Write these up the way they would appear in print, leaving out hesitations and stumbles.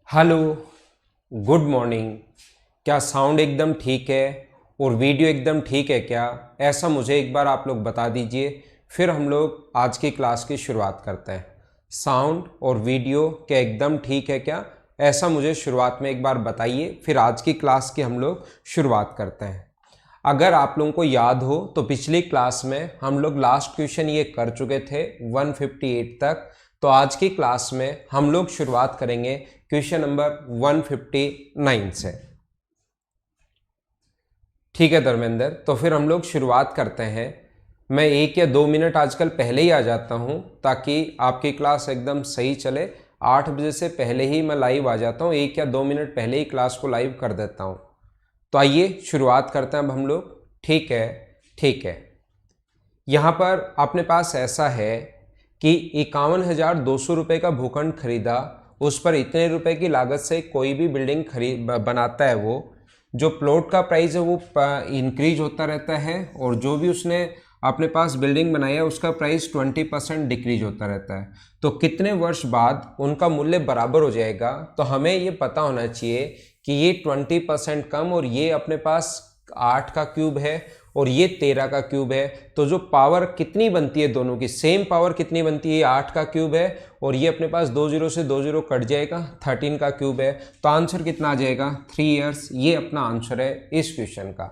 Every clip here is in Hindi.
Hello, good morning. क्या साउंड एकदम ठीक है और वीडियो एकदम ठीक है क्या? ऐसा मुझे एक बार आप लोग बता दीजिए, फिर हम लोग आज की क्लास की शुरुआत करते हैं। साउंड और वीडियो क्या एकदम ठीक है क्या? ऐसा मुझे शुरुआत में एक बार बताइए, फिर आज की क्लास की हम लोग शुरुआत करते हैं। अगर आप लोगों को याद हो तो पिछली क्लास में हम लोग लास्ट क्वेश्चन ये कर चुके थे 158 तक। तो आज की क्लास में हम लोग शुरुआत करेंगे क्वेश्चन नंबर 159 से। ठीक है धर्मेंद्र, तो फिर हम लोग शुरुआत करते हैं। मैं 1 या 2 मिनट आजकल पहले ही आ जाता हूं ताकि आपकी क्लास एकदम सही चले। 8 बजे से पहले ही मैं लाइव आ जाता हूं, 1 या 2 मिनट पहले ही क्लास को लाइव कर देता हूं। तो आइए शुरुआत करते हैं अब हम लोग। ठीक है, ठीक है। यहाँ पर अपने पास ऐसा है कि 51,200 रुपये का भूखंड खरीदा, उस पर इतने रुपए की लागत से कोई भी बिल्डिंग बनाता है, वो जो प्लॉट का प्राइस है वो इंक्रीज होता रहता है, और जो भी उसने अपने पास बिल्डिंग बनाई है उसका प्राइस 20% डिक्रीज होता रहता है। तो कितने वर्ष बाद उनका मूल्य बराबर हो जाएगा? तो हमें ये पता होना चाहिए कि ये 20% कम, और ये अपने पास 8 का क्यूब है और ये 13 का क्यूब है। तो जो पावर कितनी बनती है, दोनों की सेम पावर कितनी बनती है? 8 का क्यूब है और ये अपने पास 2 0 से 2 0 कट जाएगा, 13 का क्यूब है। तो आंसर कितना आ जाएगा? 3 इयर्स। ये अपना आंसर है इस क्वेश्चन का।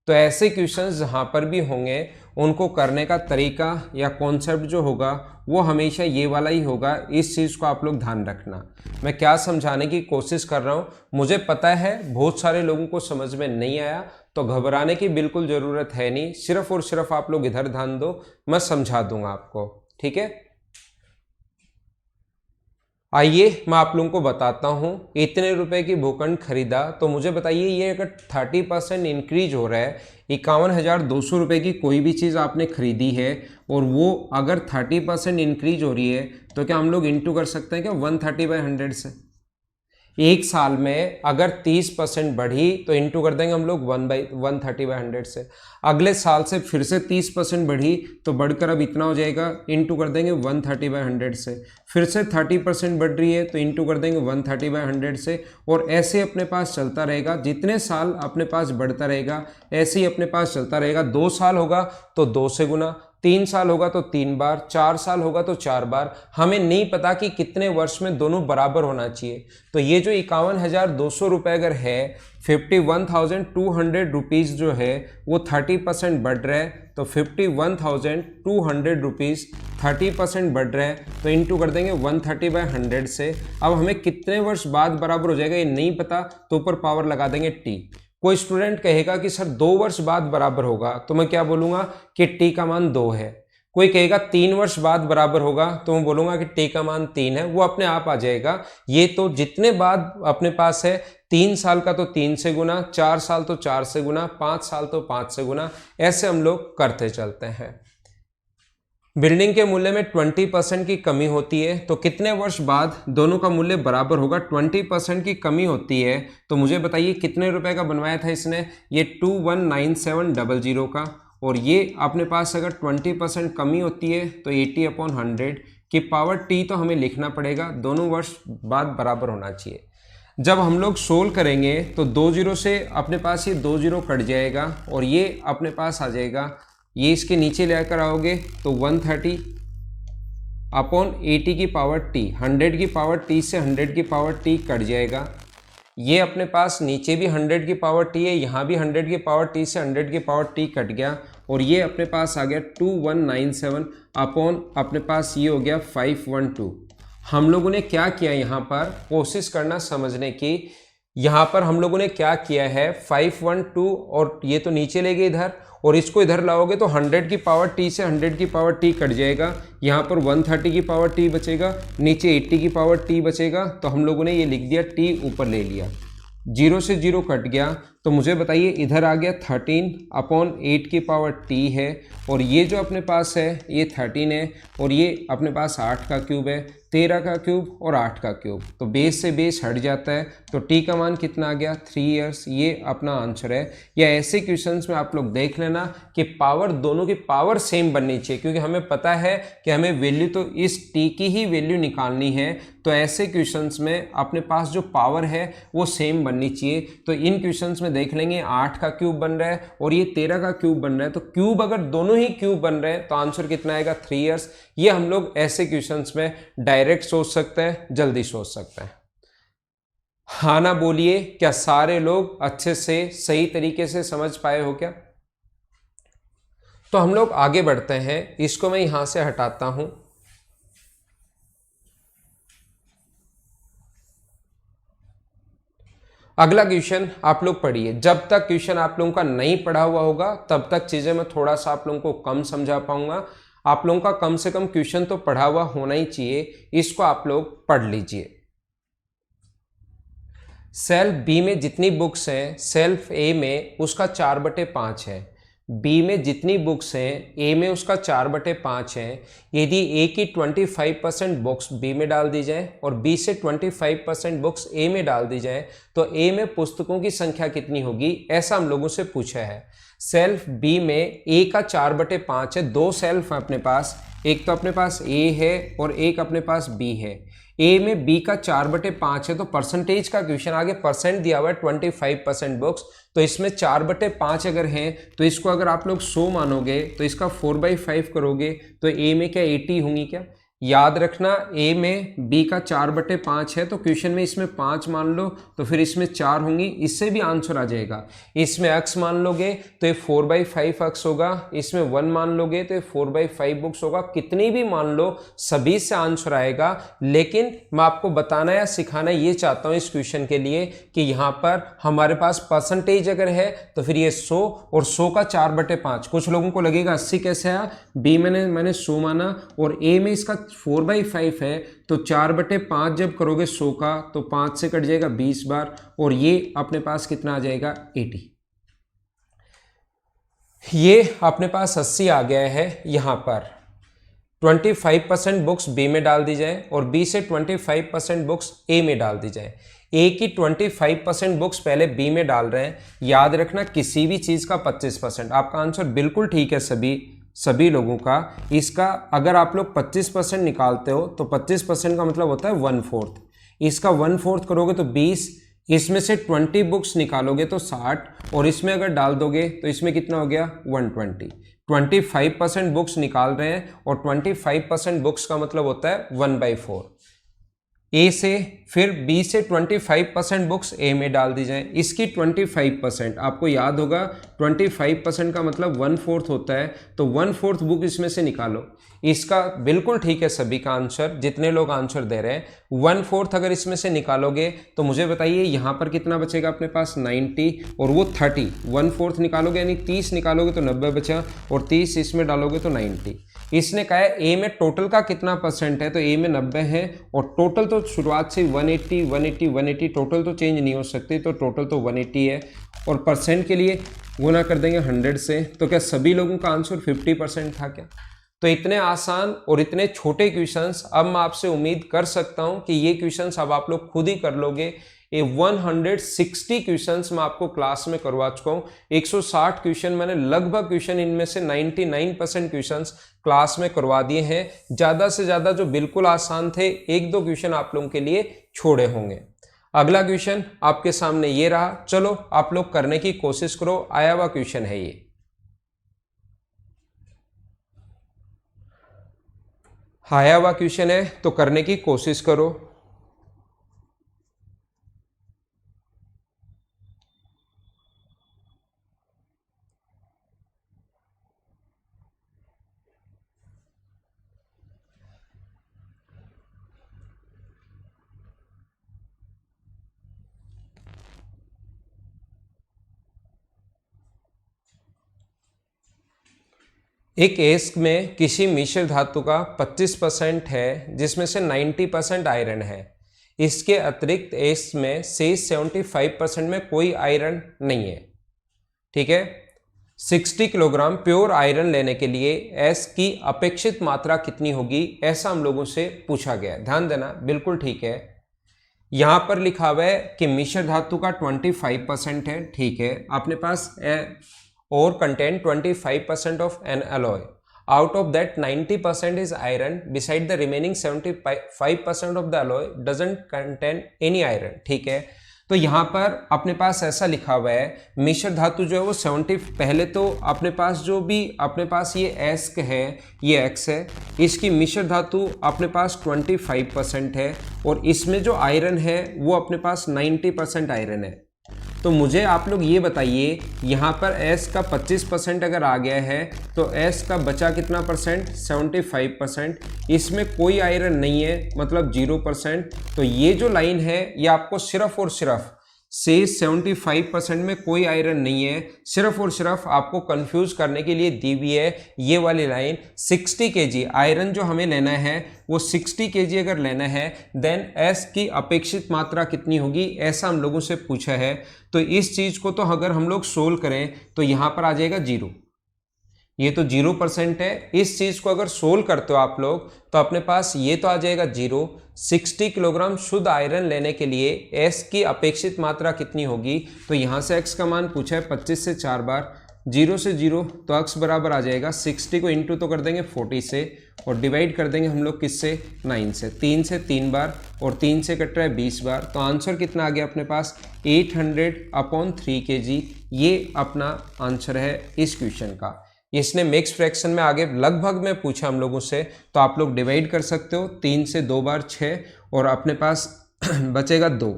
तो ऐसे क्वेश्चंस जहाँ पर भी होंगे उनको करने का तरीका या कॉन्सेप्ट जो होगा वो हमेशा ये वाला ही होगा। इस चीज़ को आप लोग ध्यान रखना। मैं क्या समझाने की कोशिश कर रहा हूँ, मुझे पता है बहुत सारे लोगों को समझ में नहीं आया, तो घबराने की बिल्कुल ज़रूरत है नहीं। सिर्फ और सिर्फ आप लोग इधर ध्यान दो, मैं समझा दूंगा आपको। ठीक है, आइए मैं आप लोगों को बताता हूँ। इतने रुपए की भूखंड खरीदा, तो मुझे बताइए ये अगर 30% इंक्रीज हो रहा है, 51,200 रुपये की कोई भी चीज़ आपने खरीदी है और वो अगर 30% इंक्रीज हो रही है, तो क्या हम लोग इंटू कर सकते हैं क्या 130/100 से? एक साल में अगर 30% बढ़ी तो इंटू कर देंगे हम लोग 130/100 से। अगले साल से फिर से 30% बढ़ी तो बढ़कर अब इतना हो जाएगा, इंटू कर देंगे 130/100 से। फिर से 30% बढ़ रही है तो इंटू कर देंगे 130/100 से। और ऐसे अपने पास चलता रहेगा, जितने साल अपने पास बढ़ता रहेगा ऐसे ही अपने पास चलता रहेगा। 2 साल होगा तो 2 से गुना, 3 साल होगा तो 3 बार, 4 साल होगा तो 4 बार। हमें नहीं पता कि कितने वर्ष में दोनों बराबर होना चाहिए। तो ये जो 51,200 रुपये अगर है, 51,200 रुपीज़ जो है वो 30% बढ़ रहा है, तो 51,200 रुपीज़ 30% बढ़ रहा है, तो इंटू कर देंगे 130/100 से। अब हमें कितने वर्ष बाद बराबर हो जाएगा ये नहीं पता, तो ऊपर पावर लगा देंगे टी। कोई स्टूडेंट कहेगा कि सर 2 वर्ष बाद बराबर होगा, तो मैं क्या बोलूँगा कि टी का मान 2 है। कोई कहेगा 3 वर्ष बाद बराबर होगा, तो मैं बोलूँगा कि टी का मान 3 है। वो अपने आप आ जाएगा। ये तो जितने बाद अपने पास है, 3 साल का तो 3 से गुना, 4 साल तो 4 से गुना, 5 साल तो 5 से गुना, ऐसे हम लोग करते चलते हैं। बिल्डिंग के मूल्य में 20% की कमी होती है, तो कितने वर्ष बाद दोनों का मूल्य बराबर होगा? 20% की कमी होती है, तो मुझे बताइए कितने रुपए का बनवाया था इसने? ये 219700 का। और ये अपने पास अगर 20% कमी होती है तो 80/100 की पावर टी तो हमें लिखना पड़ेगा। दोनों वर्ष बाद बराबर होना चाहिए। जब हम लोग सोल्व करेंगे तो 2 0 से अपने पास ये 2 0 कट जाएगा और ये अपने पास आ जाएगा। ये इसके नीचे लेकर आओगे तो 130/80 की पावर टी, 100 की पावर टी से 100 की पावर टी कट जाएगा। ये अपने पास नीचे भी 100 की पावर टी है, यहाँ भी 100 की पावर टी से 100 की पावर टी कट गया, और ये अपने पास आ गया 2197 अपॉन अपने पास ये हो गया 512। हम लोगों ने क्या किया, यहाँ पर कोशिश करना समझने की। यहाँ पर हम लोगों ने क्या किया है, 512 और ये तो नीचे ले गए इधर, और इसको इधर लाओगे तो 100 की पावर टी से 100 की पावर टी कट जाएगा। यहाँ पर 130 की पावर टी बचेगा, नीचे 80 की पावर टी बचेगा। तो हम लोगों ने ये लिख दिया, टी ऊपर ले लिया, 0 से 0 कट गया, तो मुझे बताइए इधर आ गया 13/8 की पावर t है, और ये जो अपने पास है ये 13 है, और ये अपने पास 8 का क्यूब है, 13 का क्यूब और 8 का क्यूब, तो बेस से बेस हट जाता है, तो t का मान कितना आ गया 3 ईयर्स। ये अपना आंसर है। या ऐसे क्वेश्चंस में आप लोग देख लेना कि पावर, दोनों की पावर सेम बननी चाहिए, क्योंकि हमें पता है कि हमें वैल्यू तो इस t की ही वैल्यू निकालनी है, तो ऐसे क्वेश्चंस में अपने पास जो पावर है वो सेम बननी चाहिए। तो इन क्वेश्चंस में देख लेंगे 8 का क्यूब बन रहा है और ये 13 का क्यूब बन रहा है, तो क्यूब अगर दोनों ही क्यूब बन रहे हैं तो आंसर कितना आएगा 3 ईयर्स। ये हम लोग ऐसे क्वेश्चंस में डायरेक्ट सोच सकते हैं, जल्दी सोच सकते हैं। हाँ ना बोलिए, क्या सारे लोग अच्छे से सही तरीके से समझ पाए हो क्या? तो हम लोग आगे बढ़ते हैं, इसको मैं यहां से हटाता हूं। अगला क्वेश्चन आप लोग पढ़िए। जब तक क्वेश्चन आप लोगों का नहीं पढ़ा हुआ होगा तब तक चीजें मैं थोड़ा सा आप लोगों को कम समझा पाऊंगा। आप लोगों का कम से कम क्वेश्चन तो पढ़ा हुआ होना ही चाहिए, इसको आप लोग पढ़ लीजिए। सेल्फ बी में जितनी बुक्स हैं सेल्फ ए में उसका 4/5 है। बी में जितनी बुक्स हैं ए में उसका 4/5 है। यदि ए की 25% बुक्स बी में डाल दी जाए और बी से 25% बुक्स ए में डाल दी जाए तो ए में पुस्तकों की संख्या कितनी होगी, ऐसा हम लोगों से पूछा है। सेल्फ बी में ए का 4/5 है, दो सेल्फ है अपने पास, एक तो अपने पास ए है और एक अपने पास बी है। ए में बी का 4/5 है, तो परसेंटेज का क्वेश्चन आगे परसेंट दिया हुआ है 25% बुक्स, तो इसमें 4/5 अगर हैं तो इसको अगर आप लोग 100 मानोगे तो इसका 4/5 करोगे तो ए में क्या 80 होंगी क्या? याद रखना ए में बी का 4/5 है, तो क्वेश्चन में इसमें 5 मान लो तो फिर इसमें 4 होंगी, इससे भी आंसर आ जाएगा। इसमें x मान लोगे तो ये 4/5 x होगा, इसमें 1 मान लोगे तो ये 4/5 बुक्स होगा। कितनी भी मान लो सभी से आंसर आएगा, लेकिन मैं आपको बताना या सिखाना ये चाहता हूँ इस क्वेश्चन के लिए कि यहाँ पर हमारे पास परसेंटेज अगर है तो फिर ये 100 और 100 का 4/5। कुछ लोगों को लगेगा 80 कैसे आया, बी मैंने 100 माना और ए में इसका 4/5 है, तो 4/5 जब करोगे 100 का तो 5 से कट जाएगा 20 बार और ये अपने पास कितना आ जाएगा 80। ये अपने पास 80 आ गया है। यहां पर 25% बुक्स बी में डाल दी जाए और बी से 25% बुक्स ए में डाल दी जाए। ए की 25% बुक्स पहले बी में डाल रहे हैं। याद रखना किसी भी चीज का 25%। आपका आंसर बिल्कुल ठीक है सभी लोगों का। इसका अगर आप लोग 25% निकालते हो तो 25% का मतलब होता है 1/4। इसका 1/4 करोगे तो 20, इसमें से 20 बुक्स निकालोगे तो 60 और इसमें अगर डाल दोगे तो इसमें कितना हो गया 120। 25% बुक्स निकाल रहे हैं और 25% बुक्स का मतलब होता है 1/4। ए से फिर बी से 25% बुक्स ए में डाल दी जाए। इसकी 25% आपको याद होगा 25% का मतलब 1/4 होता है, तो 1/4 बुक इसमें से निकालो। इसका बिल्कुल ठीक है सभी का आंसर, जितने लोग आंसर दे रहे हैं 1/4 अगर इसमें से निकालोगे तो मुझे बताइए यहाँ पर कितना बचेगा अपने पास 90 और वो 30। 1/4 निकालोगे यानी 30 निकालोगे तो 90 बचा और 30 इसमें डालोगे तो 90। इसने कहा है ए में टोटल का कितना परसेंट है, तो ए में 90 है और टोटल तो शुरुआत से 180 180 180 टोटल तो चेंज नहीं हो सकती, तो टोटल तो 180 है और परसेंट के लिए गुना कर देंगे 100 से। तो क्या सभी लोगों का आंसर 50% था क्या? तो इतने आसान और इतने छोटे क्वेश्चंस अब मैं आपसे उम्मीद कर सकता हूं कि ये क्वेश्चंस अब आप लोग खुद ही कर लोगे। ये 160 क्वेश्चंस मैं आपको क्लास में करवा चुका हूं। 160 क्वेश्चन मैंने लगभग क्वेश्चन इनमें से 99% क्वेश्चंस क्लास में करवा दिए हैं। ज्यादा से ज्यादा जो बिल्कुल आसान थे 1-2 क्वेश्चन आप लोगों के लिए छोड़े होंगे। अगला क्वेश्चन आपके सामने ये रहा, चलो आप लोग करने की कोशिश करो। आया हुआ क्वेश्चन है ये, आया हुआ क्वेश्चन है तो करने की कोशिश करो। एक एस्क में किसी मिश्र धातु का 25% है जिसमें से 90% आयरन है। इसके अतिरिक्त इसमें शेष 75% में कोई आयरन नहीं है। ठीक है, 60 किलोग्राम प्योर आयरन लेने के लिए एस की अपेक्षित मात्रा कितनी होगी, ऐसा हम लोगों से पूछा गया है। ध्यान देना, बिल्कुल ठीक है। यहां पर लिखा हुआ है कि मिश्र धातु का 25% है। ठीक है, अपने पास और content 25% of N alloy, out of that 90% is iron, beside the remaining 75% of the alloy doesn't contain any iron। ठीक है, तो यहां पर अपने पास ऐसा लिखा हुआ है मिश्र धातु जो है वो 70, पहले तो अपने पास जो भी अपने पास ये एस है, ये एक्स है, इसकी मिश्र धातु अपने पास 25% है और इसमें जो आयरन है वो अपने पास 90% आयरन है। तो मुझे आप लोग ये बताइए, यहाँ पर S का 25% अगर आ गया है तो S का बचा कितना परसेंट, 75%। इसमें कोई आयरन नहीं है मतलब 0%। तो ये जो लाइन है ये आपको सिर्फ और सिर्फ शेष 75% में कोई आयरन नहीं है, सिर्फ और सिर्फ आपको कंफ्यूज करने के लिए दी हुई है ये वाली लाइन। 60 kg आयरन जो हमें लेना है वो 60 kg अगर लेना है, देन एस की अपेक्षित मात्रा कितनी होगी, ऐसा हम लोगों से पूछा है। तो इस चीज को तो अगर हम लोग सोल्व करें तो यहां पर आ जाएगा 0, ये तो 0% है। इस चीज को अगर सोल्व करते हो आप लोग तो अपने पास ये तो आ जाएगा 0। 60 किलोग्राम शुद्ध आयरन लेने के लिए एस की अपेक्षित मात्रा कितनी होगी, तो यहां से एक्स का मान पूछा है 25 से 4 बार, 0 से 0 तो एक्स बराबर आ जाएगा 60 को इंटू तो कर देंगे 40 से और डिवाइड कर देंगे हम लोग किससे, 9 से। 3 से 3 बार और 3 से कट रहा है 20 बार, तो आंसर कितना आ गया अपने पास 800/3 kg। ये अपना आंसर है इस क्वेश्चन का। इसने मिक्स फ्रैक्शन में आगे लगभग में पूछा हम लोगों से, तो आप लोग डिवाइड कर सकते हो, 3 से 2 बार 6 और अपने पास बचेगा 2,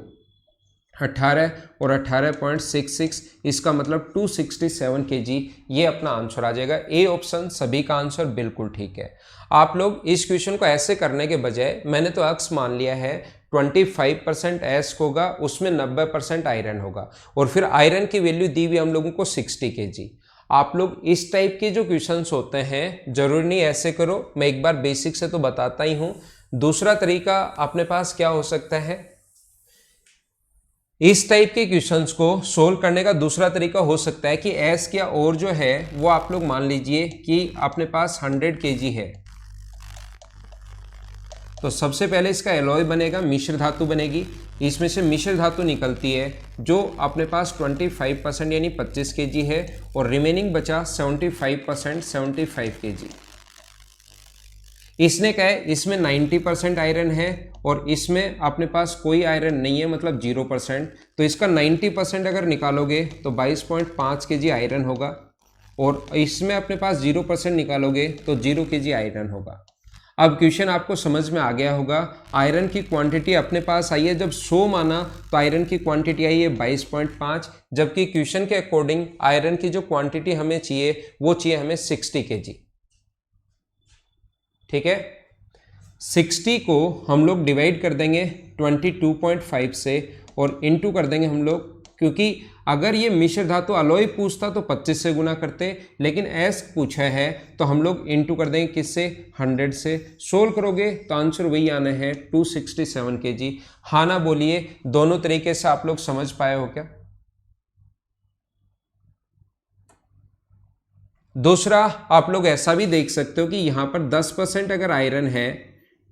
18 और 18.66, इसका मतलब 267 kg। ये अपना आंसर आ जाएगा। ए ऑप्शन सभी का आंसर बिल्कुल ठीक है। आप लोग इस क्वेश्चन को ऐसे करने के बजाय, मैंने तो एक्स मान लिया है, 25% एस होगा, उसमें 90% आयरन होगा और फिर आयरन की वैल्यू दी हुई हम लोगों को 60 kg। आप लोग इस टाइप के जो क्वेश्चंस होते हैं जरूरी नहीं ऐसे करो, मैं एक बार बेसिक से तो बताता ही हूं। दूसरा तरीका अपने पास क्या हो सकता है, इस टाइप के क्वेश्चंस को सोल्व करने का दूसरा तरीका हो सकता है कि एस क्या और जो है वो आप लोग मान लीजिए कि अपने पास 100 kg है, तो सबसे पहले इसका एलॉय बनेगा, मिश्र धातु बनेगी, इसमें से मिश्र धातु निकलती है जो अपने पास 25% यानी 25 kg है और रिमेनिंग बचा 75% 75 kg। इसने कहा है इसमें 90% आयरन है और इसमें अपने पास कोई आयरन नहीं है मतलब 0%। तो इसका 90% अगर निकालोगे तो 22.5 kg आयरन होगा और इसमें अपने पास 0% निकालोगे तो 0 kg आयरन होगा। अब क्वेश्चन आपको समझ में आ गया होगा। आयरन की क्वांटिटी अपने पास आई है, जब 100 माना तो आयरन की क्वांटिटी आई है 22.5, जबकि क्वेश्चन के अकॉर्डिंग आयरन की जो क्वांटिटी हमें चाहिए वो चाहिए हमें 60 kg। ठीक है, 60 को हम लोग डिवाइड कर देंगे 22.5 से और इनटू कर देंगे हम लोग, क्योंकि अगर ये मिश्र धातु अलॉय पूछता तो 25 से गुना करते, लेकिन एस पूछा है तो हम लोग इनटू कर देंगे किससे, 100 से। सोल्व करोगे तो आंसर वही आना है 267 kg। हाँ ना बोलिए, दोनों तरीके से आप लोग समझ पाए हो क्या। दूसरा आप लोग ऐसा भी देख सकते हो कि यहां पर 10% अगर आयरन है,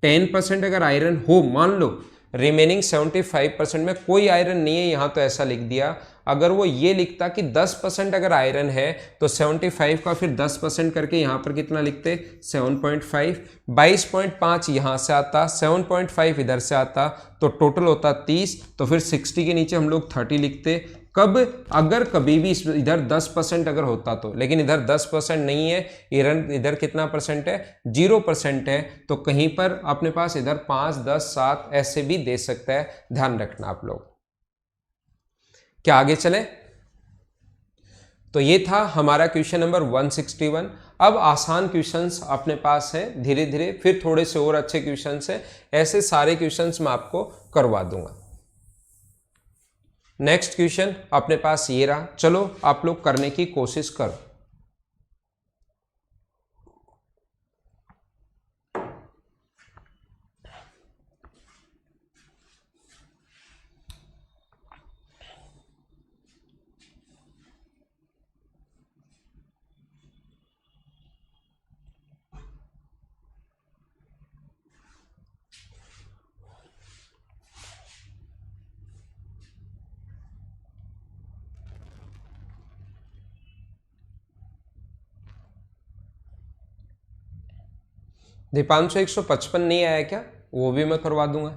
10% अगर आयरन हो, मान लो रिमेनिंग 75% में कोई आयरन नहीं है, यहां तो ऐसा लिख दिया। अगर वो ये लिखता कि 10% अगर आयरन है तो 75 का फिर 10% करके यहां पर कितना लिखते, 7.5, 22.5 यहां से आता, 7.5 इधर से आता, तो टोटल होता 30। तो फिर 60 के नीचे हम लोग 30 लिखते। कब, अगर कभी भी इधर 10% अगर होता तो, लेकिन इधर 10% नहीं है, इधर कितना परसेंट है, 0% है। तो कहीं पर अपने पास इधर 5, 10, 7 ऐसे भी दे सकता है, ध्यान रखना आप लोग। क्या आगे चले, तो ये था हमारा क्वेश्चन नंबर 161। अब आसान क्वेश्चंस अपने पास है, धीरे धीरे फिर थोड़े से और अच्छे क्वेश्चंस है, ऐसे सारे क्वेश्चंस मैं आपको करवा दूंगा। नेक्स्ट क्वेश्चन अपने पास ये रहा, चलो आप लोग करने की कोशिश करो। दीपांशु 155 नहीं आया क्या? वो भी मैं करवा दूंगा।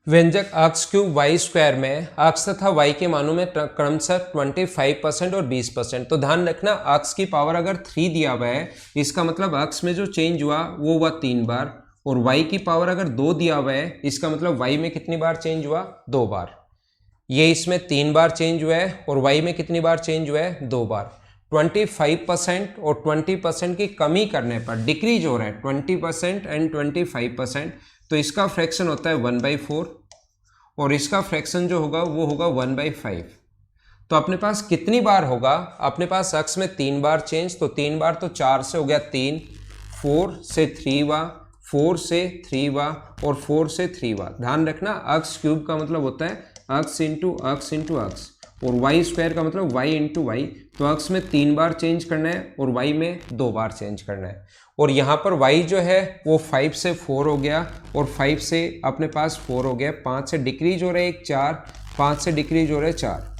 व्यंजक अक्ष क्यूब वाई स्क्वायर में अक्ष तथा वाई के मानों में क्रमशः 25% और 20%। तो ध्यान रखना, अक्ष की पावर अगर 3 दिया हुआ है, इसका मतलब अक्ष में जो चेंज हुआ वो हुआ 3 बार, और वाई की पावर अगर 2 दिया हुआ है, इसका मतलब वाई में कितनी बार चेंज हुआ? 2 बार। ये इसमें 3 बार चेंज हुआ है और वाई में कितनी बार चेंज हुआ है? 2 बार। 25% और 20% की कमी करने पर डिक्रीज हो रहा है 20% एंड 25%, तो इसका फ्रैक्शन होता है 1/4 और इसका फ्रैक्शन जो होगा वो होगा 1/5। तो अपने पास कितनी बार होगा? अपने पास अक्ष में 3 बार चेंज, तो 3 बार तो 4 से हो गया 3, 4 से 3 हुआ, 4 से 3 हुआ और 4 से 3 हुआ। ध्यान रखना, अक्ष क्यूब का मतलब होता है अक्ष इंटू अक्ष इंटू अक्ष, और वाई स्क्वायर का मतलब वाई इंटू वाई। तो अक्ष में 3 बार चेंज करना है और वाई में 2 बार चेंज करना है। और यहाँ पर वाई जो है वो 5 से 4 हो गया और 5 से अपने पास 4 हो गया, 5 से डिक्रीज हो रहा है 1, 4, 5 से डिक्रीज हो रहा है 4,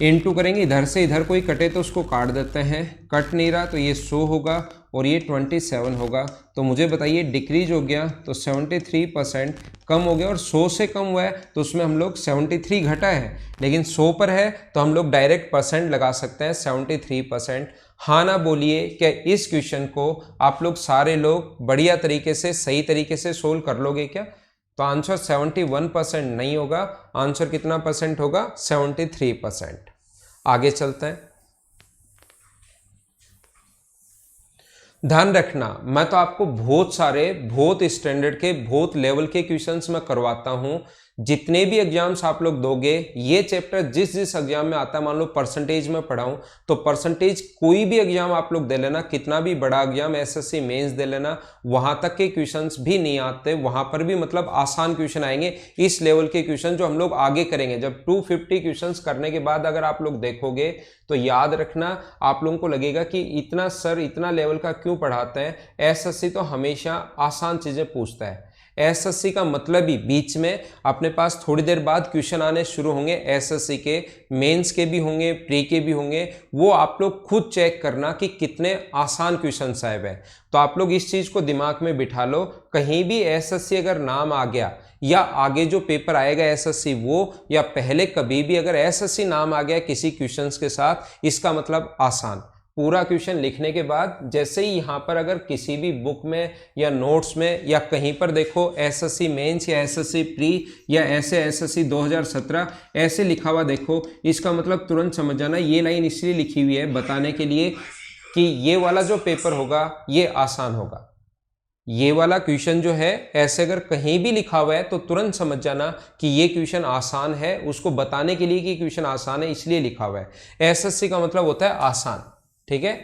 इनटू करेंगे, इधर से इधर कोई कटे तो उसको काट देते हैं, कट नहीं रहा तो ये 100 होगा और ये 27 होगा। तो मुझे बताइए डिक्रीज हो गया तो 73% कम हो गया, और 100 से कम हुआ है तो उसमें हम लोग 73 घटा है, लेकिन 100 पर है तो हम लोग डायरेक्ट परसेंट लगा सकते हैं 73%। हाँ ना बोलिए क्या इस क्वेश्चन को आप लोग सारे लोग बढ़िया तरीके से सही तरीके से सोल्व कर लोगे क्या? तो आंसर 71% नहीं होगा, आंसर कितना परसेंट होगा? 73%। आगे चलते हैं। ध्यान रखना, मैं तो आपको बहुत सारे बहुत स्टैंडर्ड के बहुत लेवल के क्वेश्चंस मैं करवाता हूं। जितने भी एग्जाम्स आप लोग दोगे, ये चैप्टर जिस जिस एग्जाम में आता है, मान लो परसेंटेज में पढ़ाऊं तो परसेंटेज कोई भी एग्जाम आप लोग दे लेना, कितना भी बड़ा एग्जाम एसएससी मेंस दे लेना, वहां तक के क्वेश्चंस भी नहीं आते, वहां पर भी मतलब आसान क्वेश्चन आएंगे। इस लेवल के क्वेश्चन जो हम लोग आगे करेंगे, जब 250 क्वेश्चंस करने के बाद अगर आप लोग देखोगे तो याद रखना, आप लोगों को लगेगा कि इतना सर इतना लेवल का क्यों पढ़ाते हैं। एसएससी तो हमेशा आसान चीजें पूछता है। एसएससी का मतलब ही बीच में अपने पास थोड़ी देर बाद क्वेश्चन आने शुरू होंगे, एसएससी के मेंस के भी होंगे, प्री के भी होंगे, वो आप लोग खुद चेक करना कि कितने आसान क्वेश्चन आए हुए हैं। तो आप लोग इस चीज को दिमाग में बिठा लो, कहीं भी एसएससी अगर नाम आ गया या आगे जो पेपर आएगा एसएससी वो, या पहले कभी भी अगर एसएससी नाम आ गया किसी क्वेश्चंस के साथ, इसका मतलब आसान। पूरा क्वेश्चन लिखने के बाद जैसे ही यहाँ पर अगर किसी भी बुक में या नोट्स में या कहीं पर देखो एसएससी मेंस या एसएससी प्री या ऐसे एसएससी 2017 ऐसे लिखा हुआ देखो, इसका मतलब तुरंत समझ जाना ये लाइन इसलिए लिखी हुई है बताने के लिए कि ये वाला जो पेपर होगा ये आसान होगा। ये वाला क्वेश्चन जो है ऐसे अगर कहीं भी लिखा हुआ है तो तुरंत समझ जाना कि ये क्वेश्चन आसान है, उसको बताने के लिए कि क्वेश्चन आसान है इसलिए लिखा हुआ है। एसएससी का मतलब होता है आसान, ठीक है।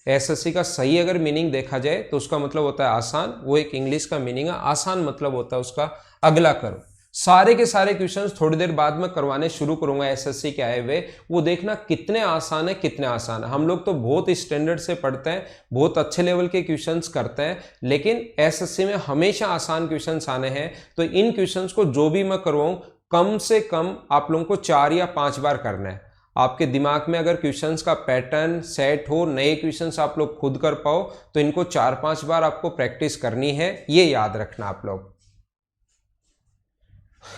एसएससी का सही अगर मीनिंग देखा जाए तो उसका मतलब होता है आसान, वो एक इंग्लिश का मीनिंग है। आसान मतलब होता है उसका अगला करो। सारे के सारे क्वेश्चंस थोड़ी देर बाद में करवाने शुरू करूंगा एसएससी के आए हुए, वो देखना कितने आसान है कितने आसान है। हम लोग तो बहुत स्टैंडर्ड से पढ़ते हैं, बहुत अच्छे लेवल के क्वेश्चंस करते हैं, लेकिन एसएससी में हमेशा आसान क्वेश्चंस आने हैं। तो इन क्वेश्चंस को जो भी मैं करवाऊं कम से कम आप लोगों को 4 या 5 बार करना है। आपके दिमाग में अगर क्वेश्चंस का पैटर्न सेट हो, नए क्वेश्चंस आप लोग खुद कर पाओ, तो इनको 4-5 बार आपको प्रैक्टिस करनी है, ये याद रखना आप लोग।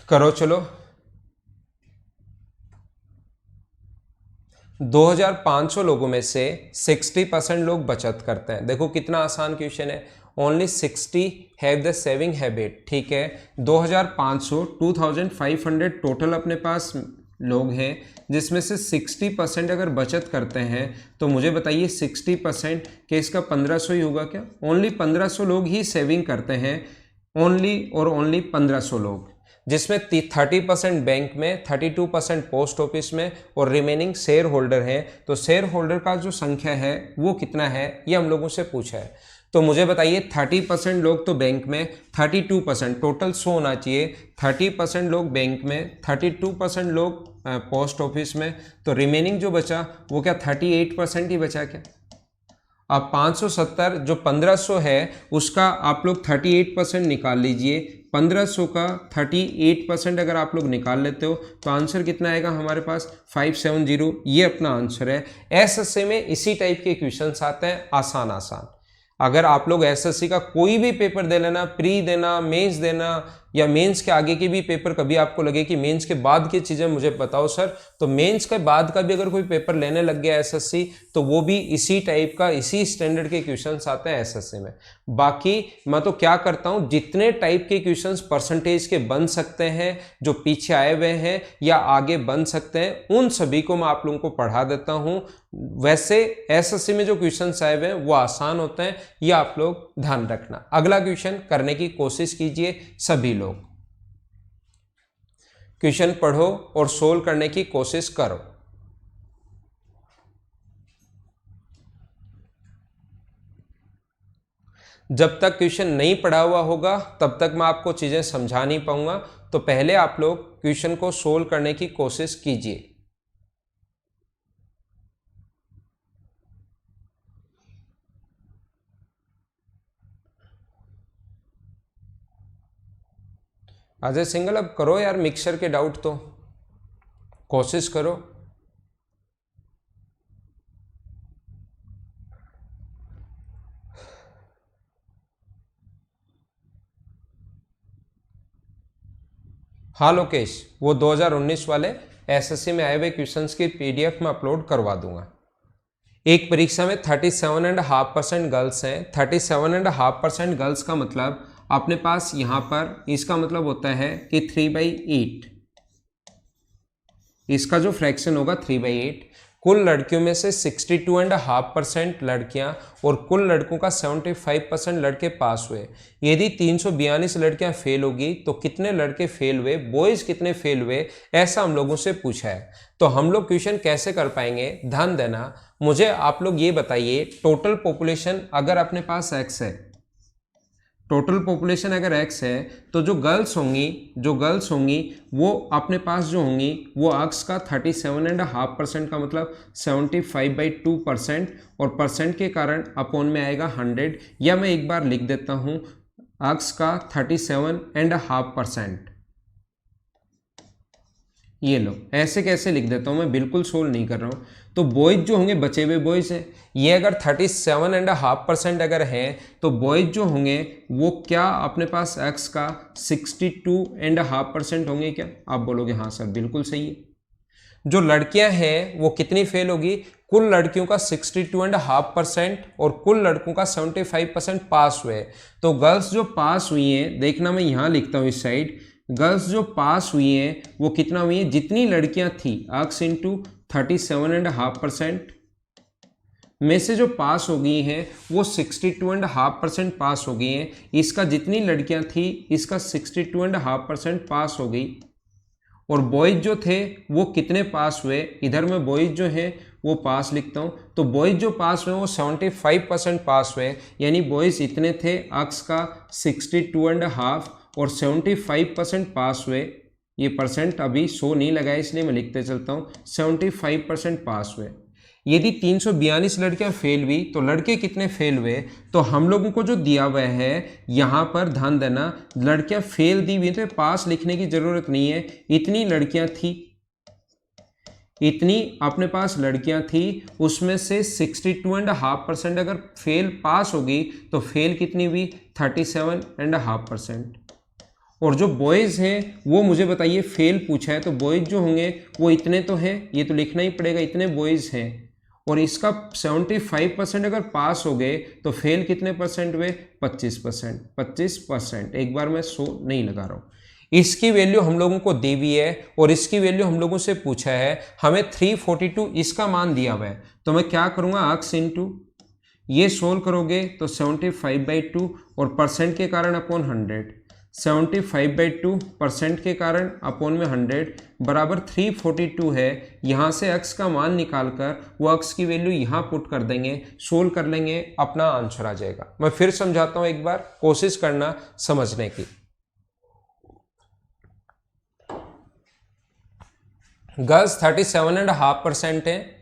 करो चलो। 2500 लोगों में से 60% लोग बचत करते हैं। देखो कितना आसान क्वेश्चन है। Only 60 have the saving habit, ठीक है। 2500 टोटल अपने पास लोग हैं, जिसमें से 60% अगर बचत करते हैं तो मुझे बताइए 60% के इसका 1500 ही होगा क्या? ओनली 1500 लोग ही सेविंग करते हैं, ओनली और ओनली 1500 लोग, जिसमें 30% बैंक में, 32% पोस्ट ऑफिस में और रिमेनिंग शेयर होल्डर हैं। तो शेयर होल्डर का जो संख्या है वो कितना है ये हम लोगों से पूछा है। तो मुझे बताइए 30% लोग तो बैंक में, 32% टोटल 100 होना चाहिए, 30% लोग बैंक में, 32% लोग पोस्ट ऑफिस में, तो रिमेनिंग जो बचा वो क्या 38% ही बचा क्या? अब 570 जो 1500 है उसका आप लोग 38% निकाल लीजिए। 1500 का 38% अगर आप लोग निकाल लेते हो तो आंसर कितना आएगा हमारे पास? 570। ये अपना आंसर है। एसएससी में इसी टाइप के क्वेश्चंस आते हैं, आसान आसान। अगर आप लोग एसएससी का कोई भी पेपर दे लेना, प्री देना, मेंस देना, या मेंस के आगे के भी पेपर, कभी आपको लगे कि मेंस के बाद की चीजें मुझे बताओ सर, तो मेंस के बाद का भी अगर कोई पेपर लेने लग गया एसएससी, तो वो भी इसी टाइप का, इसी स्टैंडर्ड के क्वेश्चंस आते हैं एसएससी में। बाकी मैं तो क्या करता हूं, जितने टाइप के क्वेश्चंस परसेंटेज के बन सकते हैं, जो पीछे आए हुए हैं या आगे बन सकते हैं, उन सभी को मैं आप लोगों को पढ़ा देता हूं। वैसे एसएससी में जो क्वेश्चंस आए हुए हैं वो आसान होते हैं, ये आप लोग ध्यान रखना। अगला क्वेश्चन करने की कोशिश कीजिए सभी लोग, क्वेश्चन पढ़ो और सोल्व करने की कोशिश करो। जब तक क्वेश्चन नहीं पढ़ा हुआ होगा तब तक मैं आपको चीजें समझा नहीं पाऊंगा, तो पहले आप लोग क्वेश्चन को सोल्व करने की कोशिश कीजिए। अजय सिंगल अब करो यार, मिक्सचर के डाउट तो कोशिश करो। हाँ लोकेश, वो 2019 वाले एसएससी में आए हुए क्वेश्चंस की पीडीएफ में अपलोड करवा दूंगा। एक परीक्षा में 37.5% गर्ल्स हैं। 37.5% गर्ल्स का मतलब अपने पास यहाँ पर, इसका मतलब होता है कि 3/8, इसका जो फ्रैक्शन होगा 3/8। कुल लड़कियों में से 62.5% लड़कियां और कुल लड़कों का 75% लड़के पास हुए। यदि 342 लड़कियां फेल होगी तो कितने लड़के फेल हुए, बॉयज कितने फेल हुए, ऐसा हम लोगों से पूछा है। तो हम लोग क्वेश्चन कैसे कर पाएंगे, ध्यान देना। मुझे आप लोग ये बताइए, टोटल पॉपुलेशन अगर अपने पास x है, टोटल पॉपुलेशन अगर x है, तो जो गर्ल्स होंगी वो अपने पास जो होंगी वो x का 37.5% का मतलब 75/2%, और परसेंट के कारण अपॉन में आएगा 100, या मैं एक बार लिख देता हूँ x का 37.5%। ये लो, ऐसे कैसे लिख देता हूँ मैं, बिल्कुल सोल्व नहीं कर रहा हूँ। तो बॉयज जो होंगे, बचे हुए बॉयज हैं, ये अगर 37.5% अगर हैं, तो बॉयज जो होंगे वो क्या अपने पास x का 62.5% होंगे क्या? आप बोलोगे हाँ सर बिल्कुल सही है। जो लड़कियां हैं वो कितनी फेल होगी, कुल लड़कियों का 62.5% और कुल लड़कों का 75% पास हुए। तो गर्ल्स जो पास हुई हैं, देखना मैं यहाँ लिखता हूँ इस साइड, गर्ल्स जो पास हुई हैं वो कितना हुई हैं, जितनी लड़कियां थी x इंटू 37.5% में से जो पास हो गई हैं वो 62.5% पास हो गई हैं। इसका जितनी लड़कियां थी इसका 62.5% पास हो गई, और बॉयज जो थे वो कितने पास हुए, इधर मैं बॉयज जो हैं वो पास लिखता हूँ। तो बॉयज जो पास हुए वो 75% पास हुए, यानी बॉयज इतने थे, x का 62.5 और 75% पास हुए। ये परसेंट अभी शो नहीं लगाया इसलिए मैं लिखते चलता हूँ, 75% पास हुए। यदि 342 लड़कियां फेल हुई तो लड़के कितने फेल हुए, तो हम लोगों को जो दिया हुआ है यहाँ पर ध्यान देना, लड़कियां फेल दी हुई, तो पास लिखने की जरूरत नहीं है। इतनी लड़कियां थी, इतनी अपने पास लड़कियां थी, उसमें से 62.5% अगर फेल पास होगी तो फेल कितनी हुई, 37.5%। और जो बॉयज़ हैं वो मुझे बताइए, फेल पूछा है तो बॉयज़ जो होंगे वो इतने तो हैं, ये तो लिखना ही पड़ेगा, इतने बॉयज़ हैं। और इसका 75% अगर पास हो गए तो फेल कितने परसेंट हुए, 25%। 25%, एक बार मैं शो नहीं लगा रहा हूँ। इसकी वैल्यू हम लोगों को दी हुई है और इसकी वैल्यू हम लोगों से पूछा है, हमें 342 इसका मान दिया हुआ है। तो मैं क्या करूँगा, x इंटू ये सोल्व करोगे तो 75/2 और परसेंट के कारण अपॉन 100, 75/2 परसेंट के कारण अपॉन में 100 बराबर 342 है। यहाँ से x का मान निकालकर वो x की वैल्यू यहाँ पुट कर देंगे, सोल्व कर लेंगे, अपना आंसर आ जाएगा। मैं फिर समझाता हूँ, एक बार कोशिश करना समझने की। गर्ल्स 37.5% है,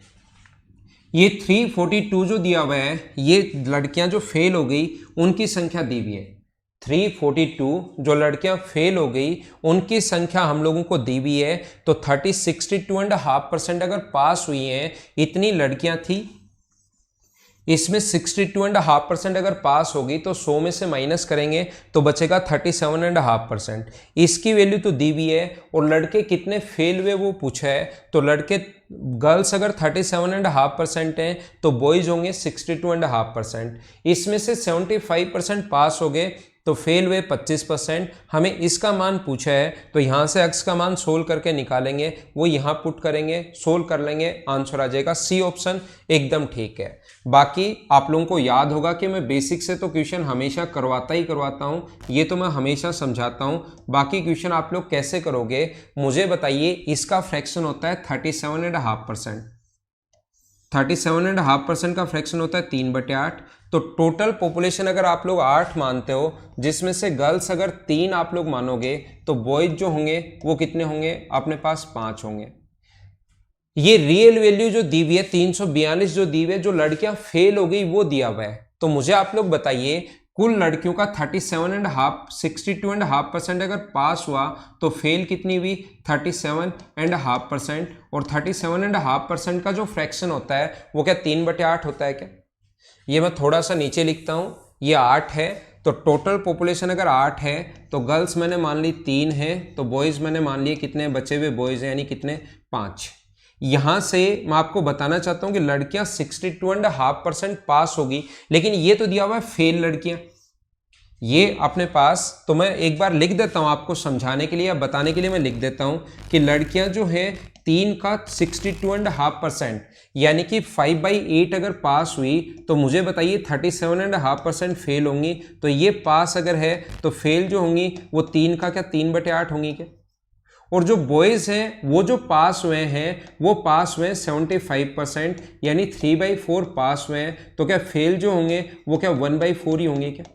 ये 342 जो दिया हुआ है, ये लड़कियां जो फेल हो गई उनकी संख्या दी हुई है। 342 जो लड़कियां फेल हो गई उनकी संख्या हम लोगों को दी हुई है। तो 62.5% अगर पास हुई हैं, इतनी लड़कियां थी, इसमें 62.5% अगर पास होगी तो 100 में से माइनस करेंगे तो बचेगा 37.5%। इसकी वैल्यू तो दी हुई है और लड़के कितने फेल हुए वो पूछा है। तो लड़के गर्ल्स अगर 37.5% हैं तो बॉयज होंगे 62.5%। इसमें से 75% पास हो गए तो फेल हुए 25%। हमें इसका मान पूछा है तो यहाँ से x का मान सोल्व करके निकालेंगे, वो यहाँ पुट करेंगे, सोल्व कर लेंगे, आंसर आ जाएगा सी ऑप्शन एकदम ठीक है। बाकी आप लोगों को याद होगा कि मैं बेसिक से तो क्वेश्चन हमेशा करवाता ही करवाता हूँ, ये तो मैं हमेशा समझाता हूँ। बाकी क्वेश्चन आप लोग कैसे करोगे मुझे बताइए। इसका फ्रैक्शन होता है 37.5%। 37.5% का फ्रैक्शन होता है 3/8। तो टोटल पॉपुलेशन अगर आप लोग 8 मानते हो, जिसमें से गर्ल्स अगर 3 आप लोग मानोगे तो बॉयज जो होंगे वो कितने होंगे अपने पास 5 होंगे। ये रियल वैल्यू जो दी हुई है 342 जो दी हुई है, जो लड़कियां फेल हो गई वो दिया हुआ है। तो मुझे आप लोग बताइए कुल लड़कियों का 62.5% अगर पास हुआ तो फेल कितनी हुई 37.5%। और 37.5% का जो फ्रैक्शन होता है वो क्या 3/8 होता है क्या? ये मैं थोड़ा सा नीचे लिखता हूं, ये 8 है। तो टोटल पॉपुलेशन अगर 8 है तो गर्ल्स मैंने मान ली 3 है, तो बॉयज मैंने मान लिए कितने बचे हुए बॉयज हैं, यानी कितने 5। यहां से मैं आपको बताना चाहता हूं कि लड़कियां 62.5% पास होगी, लेकिन ये तो दिया हुआ है फेल लड़कियां, ये अपने पास। तो मैं एक बार लिख देता हूं आपको समझाने के लिए या बताने के लिए मैं लिख देता हूं कि लड़कियां जो है 3 का 62.5%, यानी कि 5/8 अगर पास हुई तो मुझे बताइए 37.5% फेल होंगी। तो ये पास अगर है तो फेल जो होंगी वो 3 का क्या 3/8 होंगी क्या? और जो बॉयज हैं वो जो पास हुए हैं वो पास हुए 75%, यानी 3/4 पास हुए हैं। तो क्या फेल जो होंगे वो क्या 1/4 ही होंगे क्या?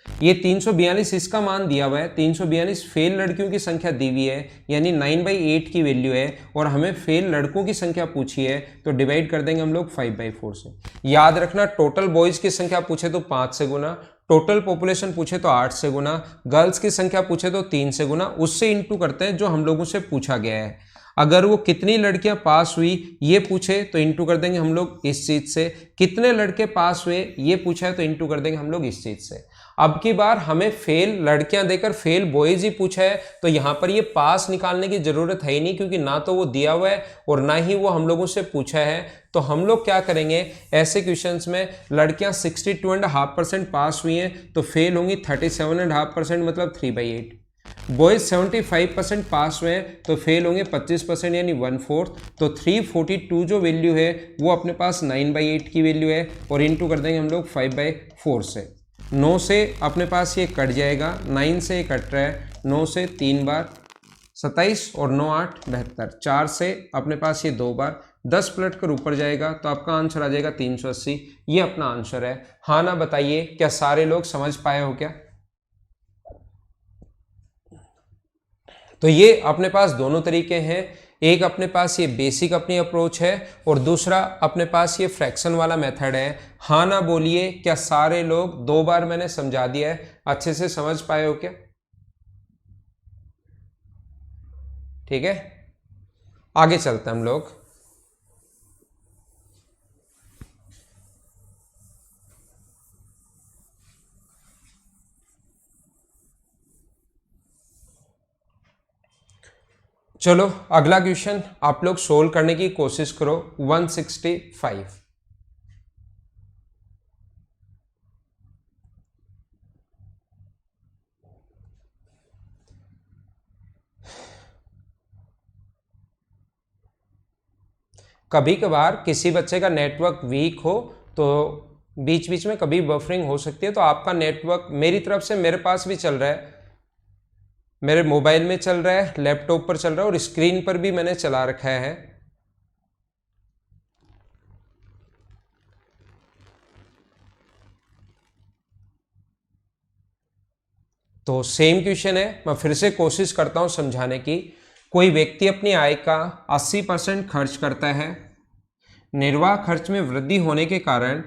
ये 342 इसका मान दिया हुआ है, 342 फेल लड़कियों की संख्या दी हुई है, यानी 9/8 की वैल्यू है। और हमें फेल लड़कों की संख्या पूछी है तो डिवाइड कर देंगे हम लोग 5/4 से। याद रखना टोटल बॉयज की संख्या पूछे तो 5 से गुना, टोटल पॉपुलेशन पूछे तो 8 से गुना, गर्ल्स की संख्या पूछे तो 3 से गुना, उससे इंटू करते हैं जो हम लोगों से पूछा गया है। अगर वो कितनी लड़कियां पास हुई ये पूछे तो इंटू कर देंगे हम लोग इस चीज से, कितने लड़के पास हुए ये पूछा है तो इंटू कर देंगे हम लोग इस चीज से। अब की बार हमें फेल लड़कियां देकर फेल बॉयज ही पूछा है तो यहां पर ये पास निकालने की जरूरत है ही नहीं, क्योंकि ना तो वो दिया हुआ है और ना ही वो हम लोगों से पूछा है। तो हम लोग क्या करेंगे ऐसे क्वेश्चंस में, लड़कियां 62.5% पास हुई हैं तो फेल होंगी 37.5%, मतलब 3/8। बॉयज 75% पास हुए हैं तो फेल होंगे 25%, यानी 1/4। तो 342 जो वैल्यू है वो अपने पास 9/8 की वैल्यू है, और इंटू कर देंगे हम लोग 5/4 से। 9 से अपने पास ये कट जाएगा, 9 से ये कट रहा है, 9 से 3 बार 27 और 9 8 72, 4 से अपने पास ये 2 बार 10 पलट कर ऊपर जाएगा तो आपका आंसर आ जाएगा 380। ये अपना आंसर है। हाँ ना बताइए, क्या सारे लोग समझ पाए हो क्या? तो ये अपने पास दोनों तरीके हैं, एक अपने पास ये बेसिक अपनी अप्रोच है और दूसरा अपने पास ये फ्रैक्शन वाला मेथड है। हाँ ना बोलिए, क्या सारे लोग, 2 बार मैंने समझा दिया है, अच्छे से समझ पाए हो क्या? ठीक है, आगे चलते हैं हम लोग। चलो अगला क्वेश्चन आप लोग सोल्व करने की कोशिश करो। 165। कभी कभार किसी बच्चे का नेटवर्क वीक हो तो बीच बीच में कभी बफरिंग हो सकती है। तो आपका नेटवर्क मेरी तरफ से मेरे पास भी चल रहा है, मेरे मोबाइल में चल रहा है, लैपटॉप पर चल रहा है और स्क्रीन पर भी मैंने चला रखा है। तो सेम क्वेश्चन है, मैं फिर से कोशिश करता हूं समझाने की। कोई व्यक्ति अपनी आय का 80% खर्च करता है, निर्वाह खर्च में वृद्धि होने के कारण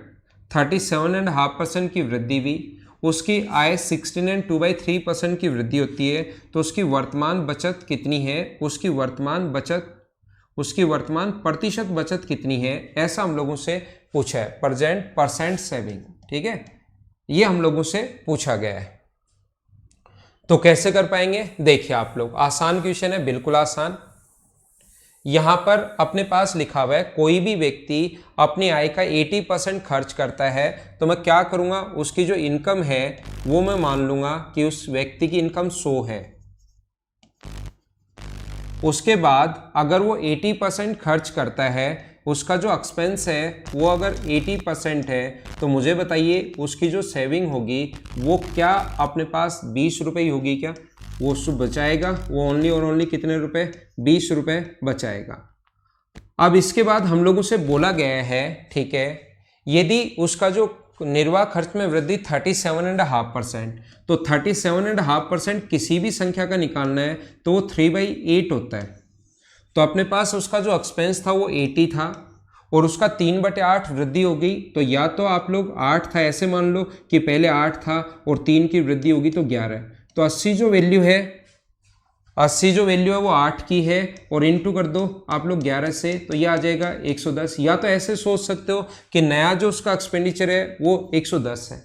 37.5% की वृद्धि हुई, उसकी आय 16 एंड 2/3% की वृद्धि होती है, तो उसकी वर्तमान बचत कितनी है, उसकी वर्तमान प्रतिशत बचत कितनी है, ऐसा हम लोगों से पूछा है, प्रेजेंट परसेंट सेविंग, ठीक है, ये हम लोगों से पूछा गया है। तो कैसे कर पाएंगे, देखिए आप लोग, आसान क्वेश्चन है, बिल्कुल आसान। यहां पर अपने पास लिखा हुआ है कोई भी व्यक्ति अपनी आय का 80% खर्च करता है, तो मैं क्या करूंगा, उसकी जो इनकम है वो मैं मान लूंगा कि उस व्यक्ति की इनकम 100 है। उसके बाद अगर वो 80% खर्च करता है, उसका जो एक्सपेंस है वो अगर 80% है, तो मुझे बताइए उसकी जो सेविंग होगी वो क्या अपने पास 20 रुपये ही होगी क्या, वो उसको बचाएगा, वो ओनली और ओनली कितने रुपए, 20 रुपये बचाएगा। अब इसके बाद हम लोगों से बोला गया है, ठीक है, यदि उसका जो निर्वाह खर्च में वृद्धि 37.5%, तो 37.5% किसी भी संख्या का निकालना है तो वो 3/8 होता है। तो अपने पास उसका जो एक्सपेंस था वो 80 था और उसका 3/8 वृद्धि हो गई, तो या तो आप लोग 8 था ऐसे मान लो कि पहले 8 था और 3 की वृद्धि होगी तो 11, तो 80 जो वैल्यू है, 80 जो वैल्यू है वो 8 की है और इनटू कर दो आप लोग 11 से, तो ये आ जाएगा 110। या तो ऐसे सोच सकते हो कि नया जो उसका एक्सपेंडिचर है वो 110 है,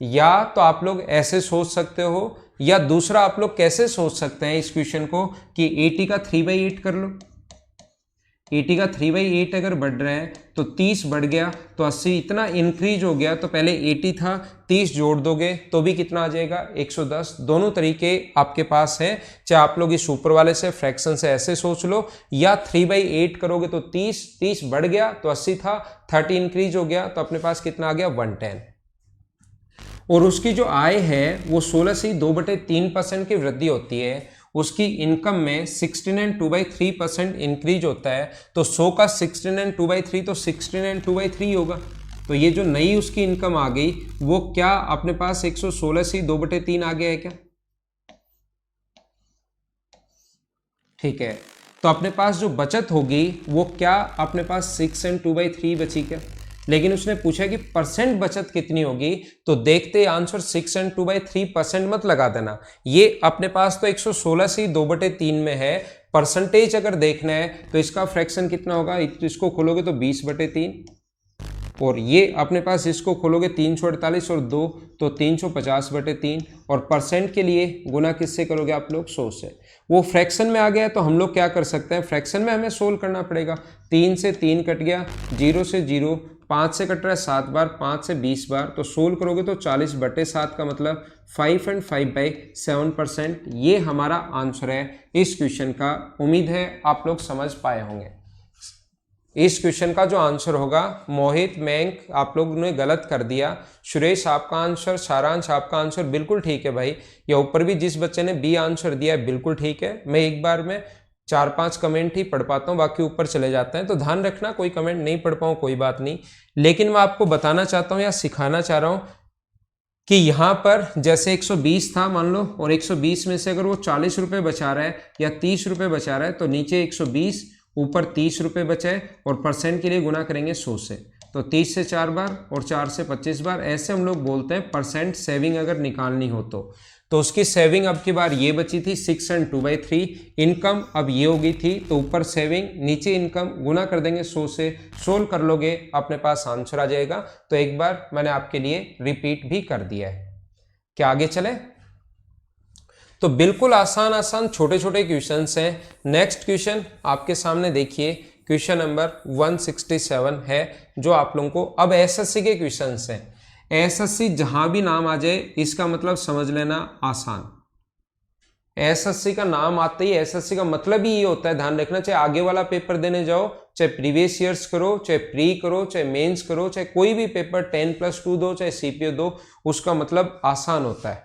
या तो आप लोग ऐसे सोच सकते हो, या दूसरा आप लोग कैसे सोच सकते हैं इस क्वेश्चन को कि 80 का 3/8 कर लो। 80 का 3/8 अगर बढ़ रहा है तो 30 बढ़ गया तो 80 इतना इंक्रीज हो गया, तो पहले 80 था, 30 जोड़ दोगे तो भी कितना आ जाएगा 110। दोनों तरीके आपके पास है, चाहे आप लोग इस ऊपर वाले से फ्रैक्शन से ऐसे सोच लो, या 3/8 करोगे तो 30 बढ़ गया तो 80 था, 30 इंक्रीज हो गया तो अपने पास कितना आ गया 110। और उसकी जो आय है वो 16 से 2/3% की वृद्धि होती है, उसकी इनकम में 16 and 2/3% इंक्रीज होता है, तो 100 का 16 and 2/3 तो 16 and 2/3 होगा। तो ये जो नई उसकी इनकम आ गई वो क्या अपने पास 116 से 2/3 आ गया है क्या, ठीक है। तो अपने पास जो बचत होगी वो क्या अपने पास 6 and 2/3 बची क्या, लेकिन उसने पूछा कि परसेंट बचत कितनी होगी, तो देखते आंसर 6 and 2/3% मत लगा देना, ये अपने पास तो 116 से 2/3 में है, परसेंटेज अगर देखना है तो इसका फ्रैक्शन कितना होगा, इसको खोलोगे तो 20/3 और ये अपने पास इसको खोलोगे 348 और 2 तो 350/3 और परसेंट के लिए गुना किससे करोगे आप लोग 100 से। वो फ्रैक्शन में आ गया तो हम लोग क्या कर सकते हैं, फ्रैक्शन में हमें सोल्व करना पड़ेगा। 3 से 3 कट गया, 0 से 0, 5 से कट रहा है 7 बार, 5 से 20 बार, तो सोल्व करोगे तो 40/7 का मतलब 5 and 5/7%। ये हमारा आंसर है इस क्वेश्चन का। उम्मीद है आप लोग समझ पाए होंगे। इस क्वेश्चन का जो आंसर होगा, मोहित मैंक आप लोग ने गलत कर दिया, सुरेश आपका आंसर, सारांश आपका आंसर बिल्कुल ठीक है भाई, या ऊपर भी जिस बच्चे ने बी आंसर दिया है बिल्कुल ठीक है। मैं एक बार में 4-5 कमेंट ही पढ़ पाता हूँ, बाकी ऊपर चले जाते हैं, तो ध्यान रखना कोई कमेंट नहीं पढ़ पाऊँ कोई बात नहीं, लेकिन मैं आपको बताना चाहता हूँ या सिखाना चाह रहा हूँ कि यहाँ पर जैसे 120 था मान लो, और 120 में से अगर वो 40 रुपये बचा रहा है या 30 रुपये बचा रहा है, तो नीचे 120 ऊपर 30 रुपये बचे और परसेंट के लिए गुना करेंगे 100 से, तो 30 से 4 बार और 4 से 25 बार, ऐसे हम लोग बोलते हैं परसेंट सेविंग अगर निकालनी हो तो उसकी सेविंग अब की बार ये बची थी 6 and 2/3, इनकम अब ये हो गई थी, तो ऊपर सेविंग नीचे इनकम, गुना कर देंगे 100 से, सोल्व कर लोगे अपने पास आंसर आ जाएगा। तो एक बार मैंने आपके लिए रिपीट भी कर दिया है। क्या आगे चले, तो बिल्कुल आसान छोटे छोटे क्वेश्चंस हैं। नेक्स्ट क्वेश्चन आपके सामने देखिए, क्वेश्चन नंबर 167 है जो आप लोगों को, अब एसएससी के क्वेश्चंस हैं। एसएससी जहां भी नाम आ जाए इसका मतलब समझ लेना आसान। एसएससी का नाम आते ही एसएससी का मतलब ही ये होता है, ध्यान रखना, चाहे आगे वाला पेपर देने जाओ, चाहे प्रीवियस ईयर्स करो, चाहे प्री करो, चाहे मेंस करो, चाहे कोई भी पेपर 10+2 दो, चाहे सीपीओ दो, उसका मतलब आसान होता है।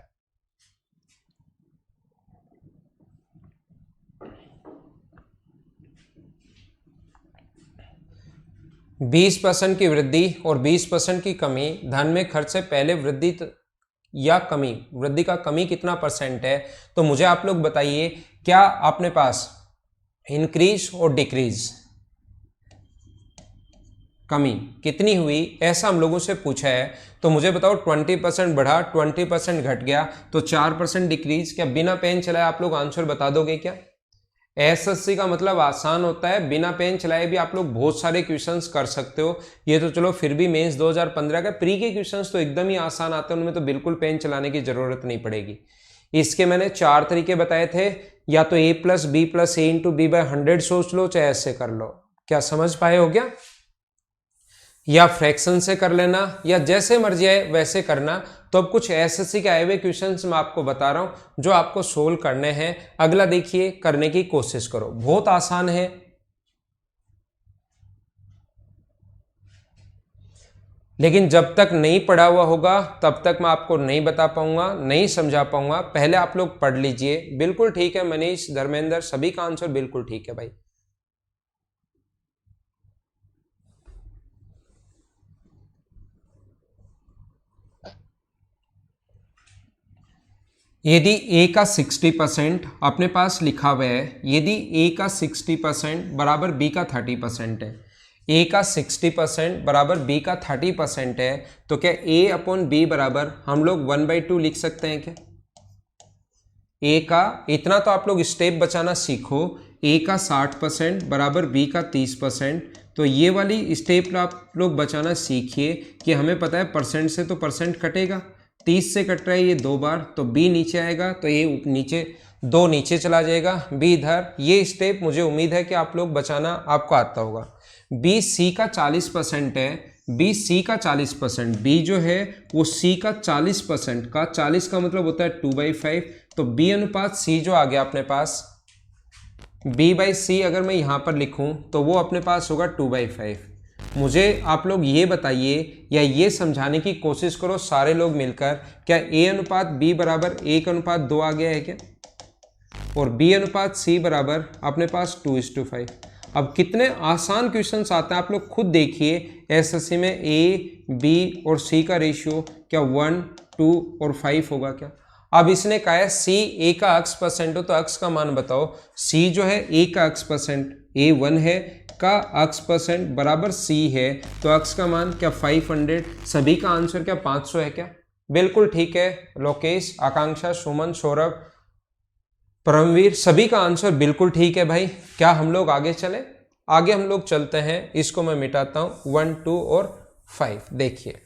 बीस 20% की वृद्धि और 20% की कमी, धन में खर्च से पहले वृद्धि या कमी, वृद्धि का कमी कितना परसेंट है, तो मुझे आप लोग बताइए क्या आपने पास इंक्रीज और डिक्रीज, कमी कितनी हुई, ऐसा हम लोगों से पूछा है। तो मुझे बताओ 20% बढ़ा, 20% घट गया, तो 4% डिक्रीज, क्या बिना पेन चलाए आप लोग आंसर बता दोगे क्या? एसएससी का मतलब आसान होता है, बिना पेन चलाए भी आप लोग बहुत सारे क्वेश्चंस कर सकते हो। ये तो चलो फिर भी मेंस 2015 का प्री के क्वेश्चंस तो एकदम ही आसान आते हैं, उनमें तो बिल्कुल पेन चलाने की जरूरत नहीं पड़ेगी। इसके मैंने 4 तरीके बताए थे, या तो a plus B plus A into B by 100 सोच लो, चाहे ऐसे कर लो। क्या समझ पाए हो क्या? या फ्रैक्शन से कर लेना, या जैसे मर्जी आए वैसे करना। तो अब कुछ एसएससी के आए हुए क्वेश्चंस मैं आपको बता रहा हूं जो आपको सोल्व करने हैं। अगला देखिए, करने की कोशिश करो, बहुत आसान है। लेकिन जब तक नहीं पढ़ा हुआ होगा तब तक मैं आपको नहीं बता पाऊंगा, नहीं समझा पाऊंगा। पहले आप लोग पढ़ लीजिए। बिल्कुल ठीक है मनीष, धर्मेंद्र, सभी का आंसर बिल्कुल ठीक है भाई। यदि a का 60% अपने पास लिखा हुआ है, यदि a का 60% बराबर b का 30% है, a का 60% बराबर b का 30% है, तो क्या a अपॉन b बराबर हम लोग 1/2 लिख सकते हैं क्या? a का इतना तो आप लोग स्टेप बचाना सीखो। a का 60% बराबर b का 30%, तो ये वाली स्टेप आप लोग बचाना सीखिए कि हमें पता है परसेंट से तो परसेंट कटेगा, 30 से कट रहा है ये 2 बार, तो b नीचे आएगा, तो ये नीचे 2 नीचे चला जाएगा, b इधर। ये स्टेप मुझे उम्मीद है कि आप लोग बचाना आपको आता होगा। b c का 40% है, b c का 40%, b जो है वो c का 40% का, 40 का मतलब होता है 2/5, तो b अनुपात c जो आ गया अपने पास, b/c अगर मैं यहाँ पर लिखूँ तो वो अपने पास होगा 2/5। मुझे आप लोग ये बताइए या ये समझाने की कोशिश करो सारे लोग मिलकर, क्या a अनुपात b बराबर 1:2 आ गया है क्या? और b अनुपात c बराबर अपने पास 2:5। अब कितने आसान क्वेश्चंस आते हैं आप लोग खुद देखिए। एसएससी में a b और c का रेशियो क्या 1 2 और 5 होगा क्या? अब इसने कहा है c a का अक्ष परसेंट हो, तो अक्ष का मान बताओ। c जो है a का अक्ष परसेंट, a 1 है, का अक्ष परसेंट बराबर c है, तो अक्ष का मान क्या 500। सभी का आंसर क्या 500 है क्या? बिल्कुल ठीक है। लोकेश, आकांक्षा, सुमन, सौरभ, परमवीर, सभी का आंसर बिल्कुल ठीक है भाई। क्या हम लोग आगे चले? आगे हम लोग चलते हैं। इसको मैं मिटाता हूं, 1 2 और 5। देखिए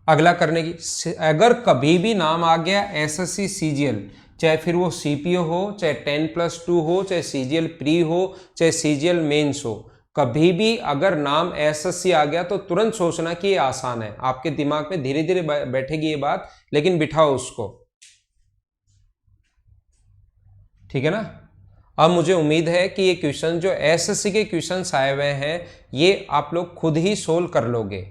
अगला करने की, अगर कभी भी नाम आ गया एसएससी सीजीएल, चाहे फिर वो सीपीओ हो, चाहे 10+2 हो, चाहे सीजीएल प्री हो, चाहे सीजीएल मेंस हो, कभी भी अगर नाम एसएससी आ गया तो तुरंत सोचना कि ये आसान है। आपके दिमाग में धीरे धीरे बैठेगी ये बात, लेकिन बिठाओ उसको, ठीक है ना? अब मुझे उम्मीद है कि ये क्वेश्चन जो एसएससी के क्वेश्चंस आए हुए हैं ये आप लोग खुद ही सोल्व कर लोगे।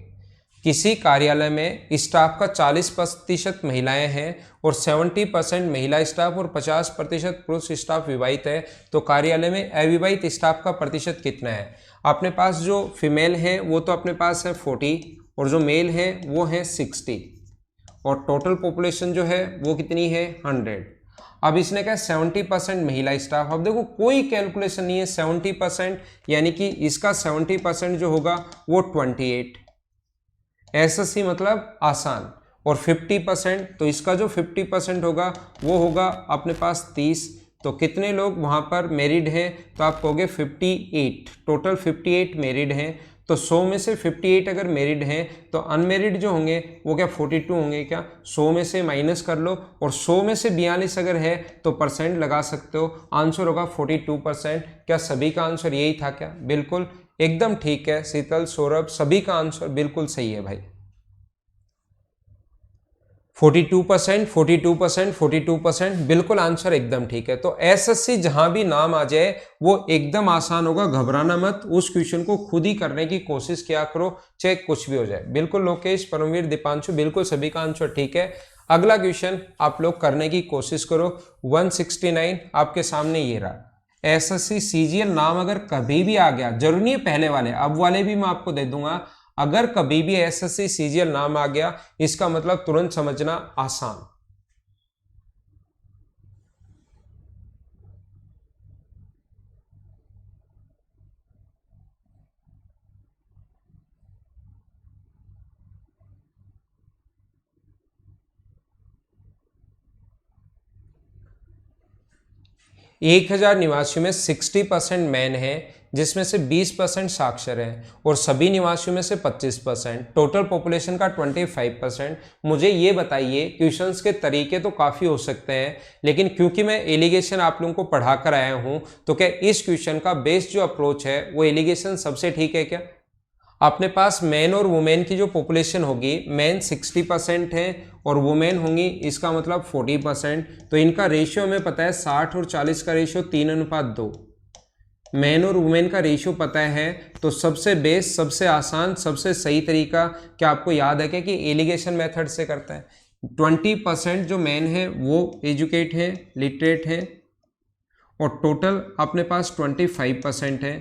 किसी कार्यालय में स्टाफ का 40% महिलाएं हैं और 70% महिला स्टाफ और 50% पुरुष स्टाफ विवाहित है, तो कार्यालय में अविवाहित स्टाफ का प्रतिशत कितना है? अपने पास जो फीमेल है वो तो अपने पास है 40 और जो मेल है वो है 60, और टोटल पॉपुलेशन जो है वो कितनी है 100। अब इसने कहा 70% महिला स्टाफ। अब देखो कोई कैलकुलेशन नहीं है, 70% यानी कि इसका 70% जो होगा वो 28, एसएससी मतलब आसान, और 50%, तो इसका जो 50% होगा वो होगा अपने पास 30। तो कितने लोग वहाँ पर मैरिड हैं? तो आप कहोगे 58, टोटल 58 मैरिड हैं। तो 100 में से 58 अगर मैरिड हैं तो अनमेरिड जो होंगे वो क्या 42 होंगे क्या? 100 में से माइनस कर लो, और 100 में से 42 अगर है तो परसेंट लगा सकते हो, आंसर होगा 42%। क्या सभी का आंसर यही था क्या? बिल्कुल एकदम ठीक है। शीतल, सौरभ, सभी का आंसर बिल्कुल सही है भाई। 42%, 42%, 42%, बिल्कुल आंसर एकदम ठीक है। तो एसएससी जहां भी नाम आ जाए वो एकदम आसान होगा, घबराना मत, उस क्वेश्चन को खुद ही करने की कोशिश किया करो, चाहे कुछ भी हो जाए। बिल्कुल लोकेश, परमवीर, दीपांशु, बिल्कुल सभी का आंसर ठीक है। अगला क्वेश्चन आप लोग करने की कोशिश करो। 169 आपके सामने ये रहा। एसएससी सीजीएल नाम अगर कभी भी आ गया, जरूरी नहीं है पहले वाले, अब वाले भी मैं आपको दे दूंगा, अगर कभी भी एसएससी सीजीएल नाम आ गया इसका मतलब तुरंत समझना आसान। 1000 निवासियों में 60% मैन है, जिसमें से 20% साक्षर हैं, और सभी निवासियों में से 25%, टोटल पॉपुलेशन का 25%। मुझे ये बताइए, क्वेश्चंस के तरीके तो काफ़ी हो सकते हैं, लेकिन क्योंकि मैं एलिगेशन आप लोगों को पढ़ा कर आया हूँ, तो क्या इस क्वेश्चन का बेस्ट जो अप्रोच है वो एलिगेशन सबसे ठीक है क्या? अपने पास मैन और वुमेन की जो पॉपुलेशन होगी, मैन 60% है और वुमेन होंगी, इसका मतलब 40%। तो इनका रेशियो हमें पता है 60 और 40 का रेशियो 3:2। मैन और वुमेन का रेशियो पता है, तो सबसे बेस्ट, सबसे आसान, सबसे सही तरीका क्या आपको याद है क्या कि एलिगेशन मेथड से करता है। 20% जो मैन है वो एजुकेट है, लिटरेट है, और टोटल अपने पास 25% है।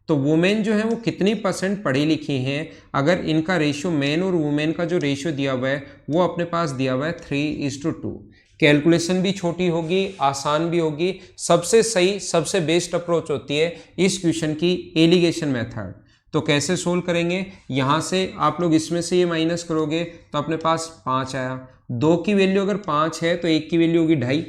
तो वुमेन जो है वो कितनी परसेंट पढ़ी लिखी हैं? अगर इनका रेशियो, मैन और वुमेन का जो रेशियो दिया हुआ है वो अपने पास दिया हुआ है 3:2। कैलकुलेशन भी छोटी होगी, आसान भी होगी। सबसे सही, सबसे बेस्ट अप्रोच होती है इस क्वेश्चन की एलिगेशन मेथड। तो कैसे सोल्व करेंगे? यहाँ से आप लोग इसमें से ये माइनस करोगे तो अपने पास 5 आया। 2 की वैल्यू अगर 5 है तो 1 की वैल्यू होगी 2.5।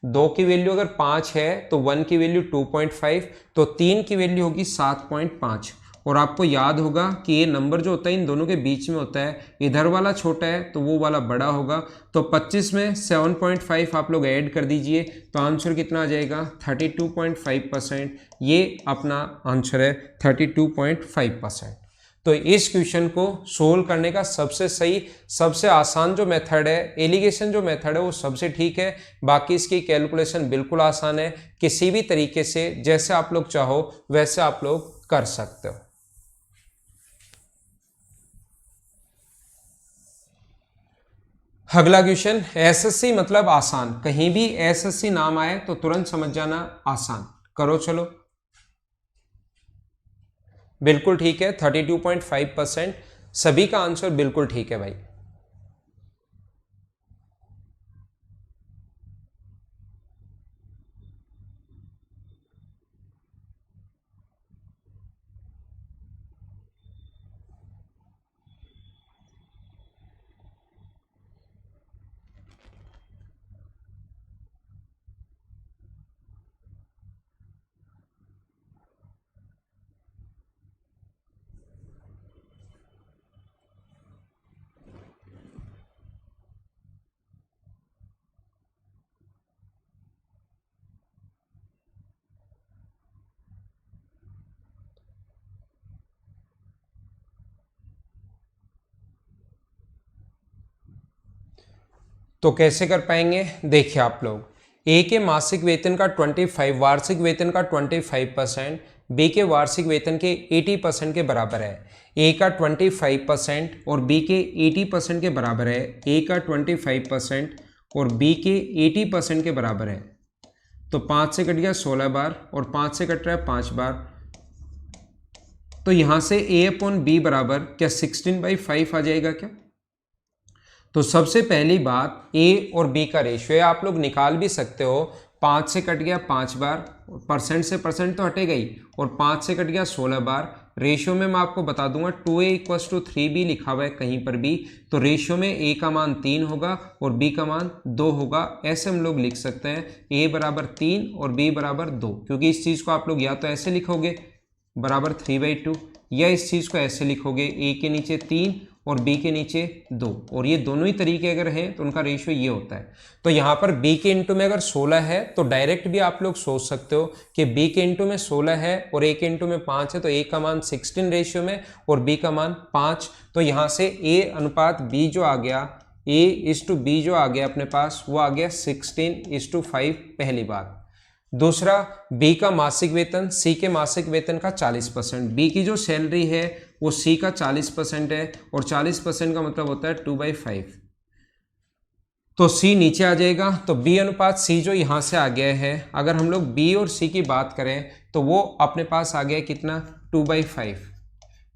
2 की वैल्यू अगर 5 है तो 1 की वैल्यू 2.5, तो 3 की वैल्यू होगी 7.5। और आपको याद होगा कि ये नंबर जो होता है इन दोनों के बीच में होता है, इधर वाला छोटा है तो वो वाला बड़ा होगा। तो 25 में 7.5 आप लोग ऐड कर दीजिए, तो आंसर कितना आ जाएगा? 32.5%। ये अपना आंसर है 32.5%। तो इस क्वेश्चन को सोल्व करने का सबसे सही, सबसे आसान जो मेथड है, एलिगेशन जो मेथड है, वो सबसे ठीक है। बाकी इसकी कैलकुलेशन बिल्कुल आसान है, किसी भी तरीके से जैसे आप लोग चाहो वैसे आप लोग कर सकते हो। अगला क्वेश्चन, एसएससी मतलब आसान। कहीं भी एसएससी नाम आए तो तुरंत समझ जाना आसान। करो चलो। बिल्कुल ठीक है, 32.5%। सभी का आंसर बिल्कुल ठीक है भाई। तो कैसे कर पाएंगे? देखिए आप लोग, ए के मासिक वेतन का 25, वार्षिक वेतन का 25%, बी के वार्षिक वेतन के 80% के बराबर है। ए का 25% और बी के 80% के बराबर है। ए का 25% और बी के 80% के बराबर है। तो 5 से कट गया 16 बार और 5 से कट रहा है 5 बार। तो यहां से A/B बराबर क्या 16/5 आ जाएगा क्या? तो सबसे पहली बात, ए और बी का रेशियो है, आप लोग निकाल भी सकते हो। 5 से कट गया 5 बार, परसेंट से परसेंट तो हटेगा ही, और 5 से कट गया 16 बार। रेशियो में मैं आपको बता दूंगा 2A = 3B लिखा हुआ है कहीं पर भी, तो रेशियो में ए का मान 3 होगा और बी का मान 2 होगा। ऐसे हम लोग लिख सकते हैं ए बराबर 3 और बी बराबर 2, क्योंकि इस चीज़ को आप लोग या तो ऐसे लिखोगे बराबर 3/2, या इस चीज़ को ऐसे लिखोगे ए के नीचे 3 और बी के नीचे 2, और ये दोनों ही तरीके अगर हैं तो उनका रेशियो ये होता है। तो यहाँ पर बी के इंटू में अगर 16 है तो डायरेक्ट भी आप लोग सोच सकते हो कि बी के इंटू में 16 है और ए के इंटू में 5 है, तो ए का मान 16 रेशियो में और बी का मान 5। तो यहाँ से ए अनुपात बी जो आ गया, A/B जो आ गया अपने पास, वो आ गया 16:5, पहली बात। दूसरा, बी का मासिक वेतन सी के मासिक वेतन का 40%। बी की जो सैलरी है वो सी का 40% है, और 40% का मतलब होता है 2/5। तो सी नीचे आ जाएगा। तो बी अनुपात सी जो यहाँ से आ गया है, अगर हम लोग बी और सी की बात करें तो वो अपने पास आ गया कितना? 2/5।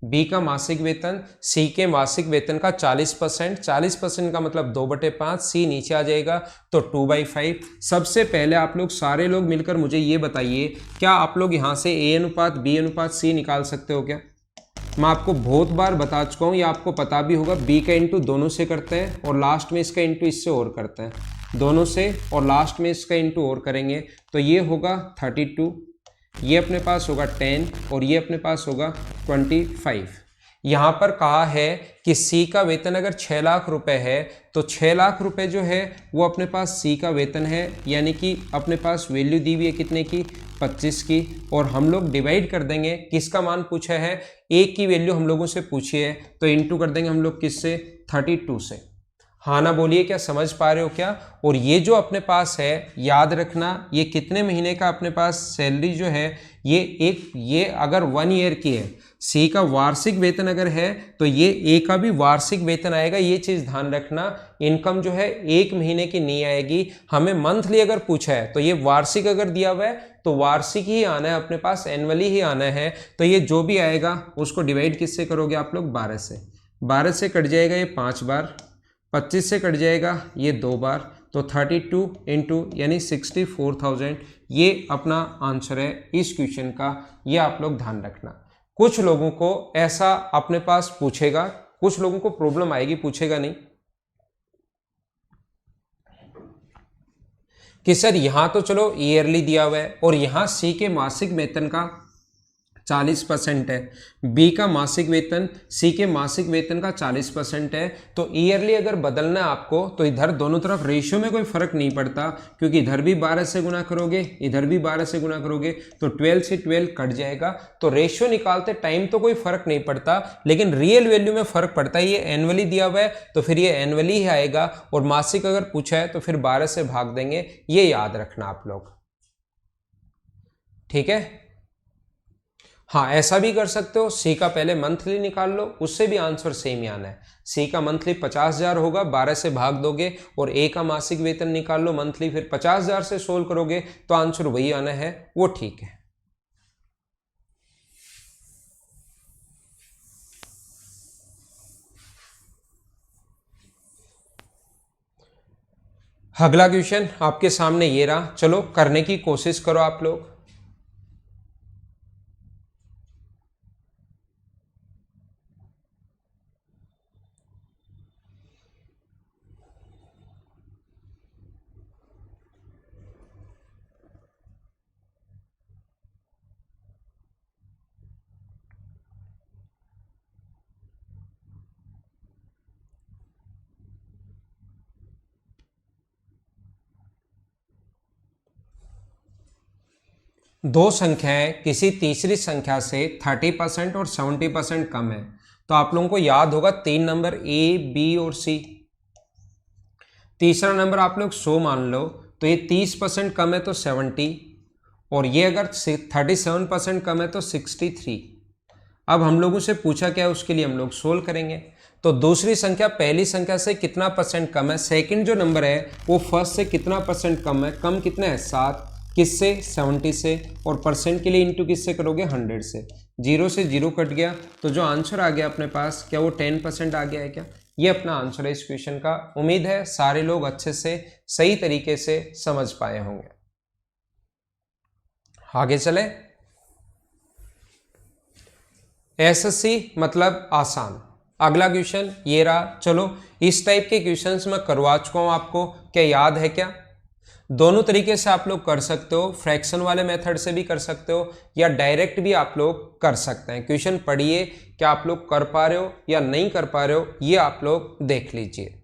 बी का मासिक वेतन सी के मासिक वेतन का 40%, 40% का मतलब 2/5, सी नीचे आ जाएगा तो 2/5। सबसे पहले आप लोग सारे लोग मिलकर मुझे ये बताइए, क्या आप लोग यहाँ से ए अनुपात बी अनुपात सी निकाल सकते हो क्या? मैं आपको बहुत बार बता चुका हूँ, या आपको पता भी होगा, बी का इंटू दोनों से करते हैं और लास्ट में इसका इंटू इससे और करते हैं। दोनों से, और लास्ट में इसका इंटू और करेंगे तो ये होगा 32, ये अपने पास होगा 10 और ये अपने पास होगा 25। यहाँ पर कहा है कि सी का वेतन अगर 6 लाख रुपए है तो 6 लाख रुपए जो है वो अपने पास सी का वेतन है, यानी कि अपने पास वैल्यू दी हुई है कितने की, 25 की, और हम लोग डिवाइड कर देंगे, किसका मान पूछा है, ए की वैल्यू हम लोगों से पूछी है, तो इंटू कर देंगे हम लोग किससे, 32 से। हाँ ना बोलिए, क्या समझ पा रहे हो क्या। और ये जो अपने पास है, याद रखना ये कितने महीने का अपने पास सैलरी जो है, ये अगर 1 ईयर की है, सी का वार्षिक वेतन अगर है तो ये ए का भी वार्षिक वेतन आएगा, ये चीज ध्यान रखना। इनकम जो है 1 महीने की नहीं आएगी, हमें मंथली अगर पूछा है तो ये वार्षिक अगर दिया हुआ है तो वार्षिक ही आना है अपने पास, एनुअली ही आना है। तो ये जो भी आएगा उसको डिवाइड किससे करोगे आप लोग, 12 से। 12 से कट जाएगा ये 5 बार, 25 से कट जाएगा ये 2 बार, तो 32 इंटू यानी 64,000 ये अपना आंसर है इस क्वेश्चन का। ये आप लोग ध्यान रखना। कुछ लोगों को ऐसा अपने पास पूछेगा, कुछ लोगों को प्रॉब्लम आएगी, पूछेगा नहीं कि सर यहां तो चलो ईयरली दिया हुआ है और यहां सी के मासिक वेतन का 40% है, बी का मासिक वेतन सी के मासिक वेतन का 40% है, तो ईयरली अगर बदलना है आपको तो इधर दोनों तरफ रेशियो में कोई फर्क नहीं पड़ता, क्योंकि इधर भी 12 से गुना करोगे, इधर भी 12 से गुना करोगे तो 12 से 12 कट जाएगा। तो रेशियो निकालते टाइम तो कोई फर्क नहीं पड़ता, लेकिन रियल वैल्यू में फर्क पड़ता है। ये एनुअली दिया हुआ है तो फिर ये एनुअली ही आएगा, और मासिक अगर पूछा है तो फिर 12 से भाग देंगे, ये याद रखना आप लोग, ठीक है। हाँ, ऐसा भी कर सकते हो, सी का पहले मंथली निकाल लो, उससे भी आंसर सेम ही आना है। सी का मंथली 50,000 होगा, 12 से भाग दोगे, और ए का मासिक वेतन निकाल लो मंथली, फिर 50,000 से सोल्व करोगे तो आंसर वही आना है, वो ठीक है। अगला क्वेश्चन आपके सामने ये रहा, चलो करने की कोशिश करो आप लोग। दो संख्याएं किसी तीसरी संख्या से 30% और 70% कम है, तो आप लोगों को याद होगा 3 नंबर ए, बी और सी। तीसरा नंबर आप लोग 100 मान लो, तो ये 30% कम है तो 70, और ये अगर 37% कम है तो 63। अब हम लोगों से पूछा क्या है, उसके लिए हम लोग सोल्व करेंगे। तो दूसरी संख्या पहली संख्या से कितना परसेंट कम है, सेकंड जो नंबर है वो फर्स्ट से कितना परसेंट कम है, कम कितना है 7, किससे 70 से, और परसेंट के लिए इंटू किससे करोगे 100 से। 0 से 0 कट गया, तो जो आंसर आ गया अपने पास, क्या वो 10% आ गया है क्या। ये अपना आंसर है इस क्वेश्चन का। उम्मीद है सारे लोग अच्छे से सही तरीके से समझ पाए होंगे। आगे चले। एसएससी मतलब आसान। अगला क्वेश्चन ये रहा, चलो इस टाइप के क्वेश्चंस मैं करवा चुका हूं आपको, क्या याद है क्या। दोनों तरीके से आप लोग कर सकते हो, फ्रैक्शन वाले मेथड से भी कर सकते हो या डायरेक्ट भी आप लोग कर सकते हैं। क्वेश्चन पढ़िए, क्या आप लोग कर पा रहे हो या नहीं कर पा रहे हो, ये आप लोग देख लीजिए।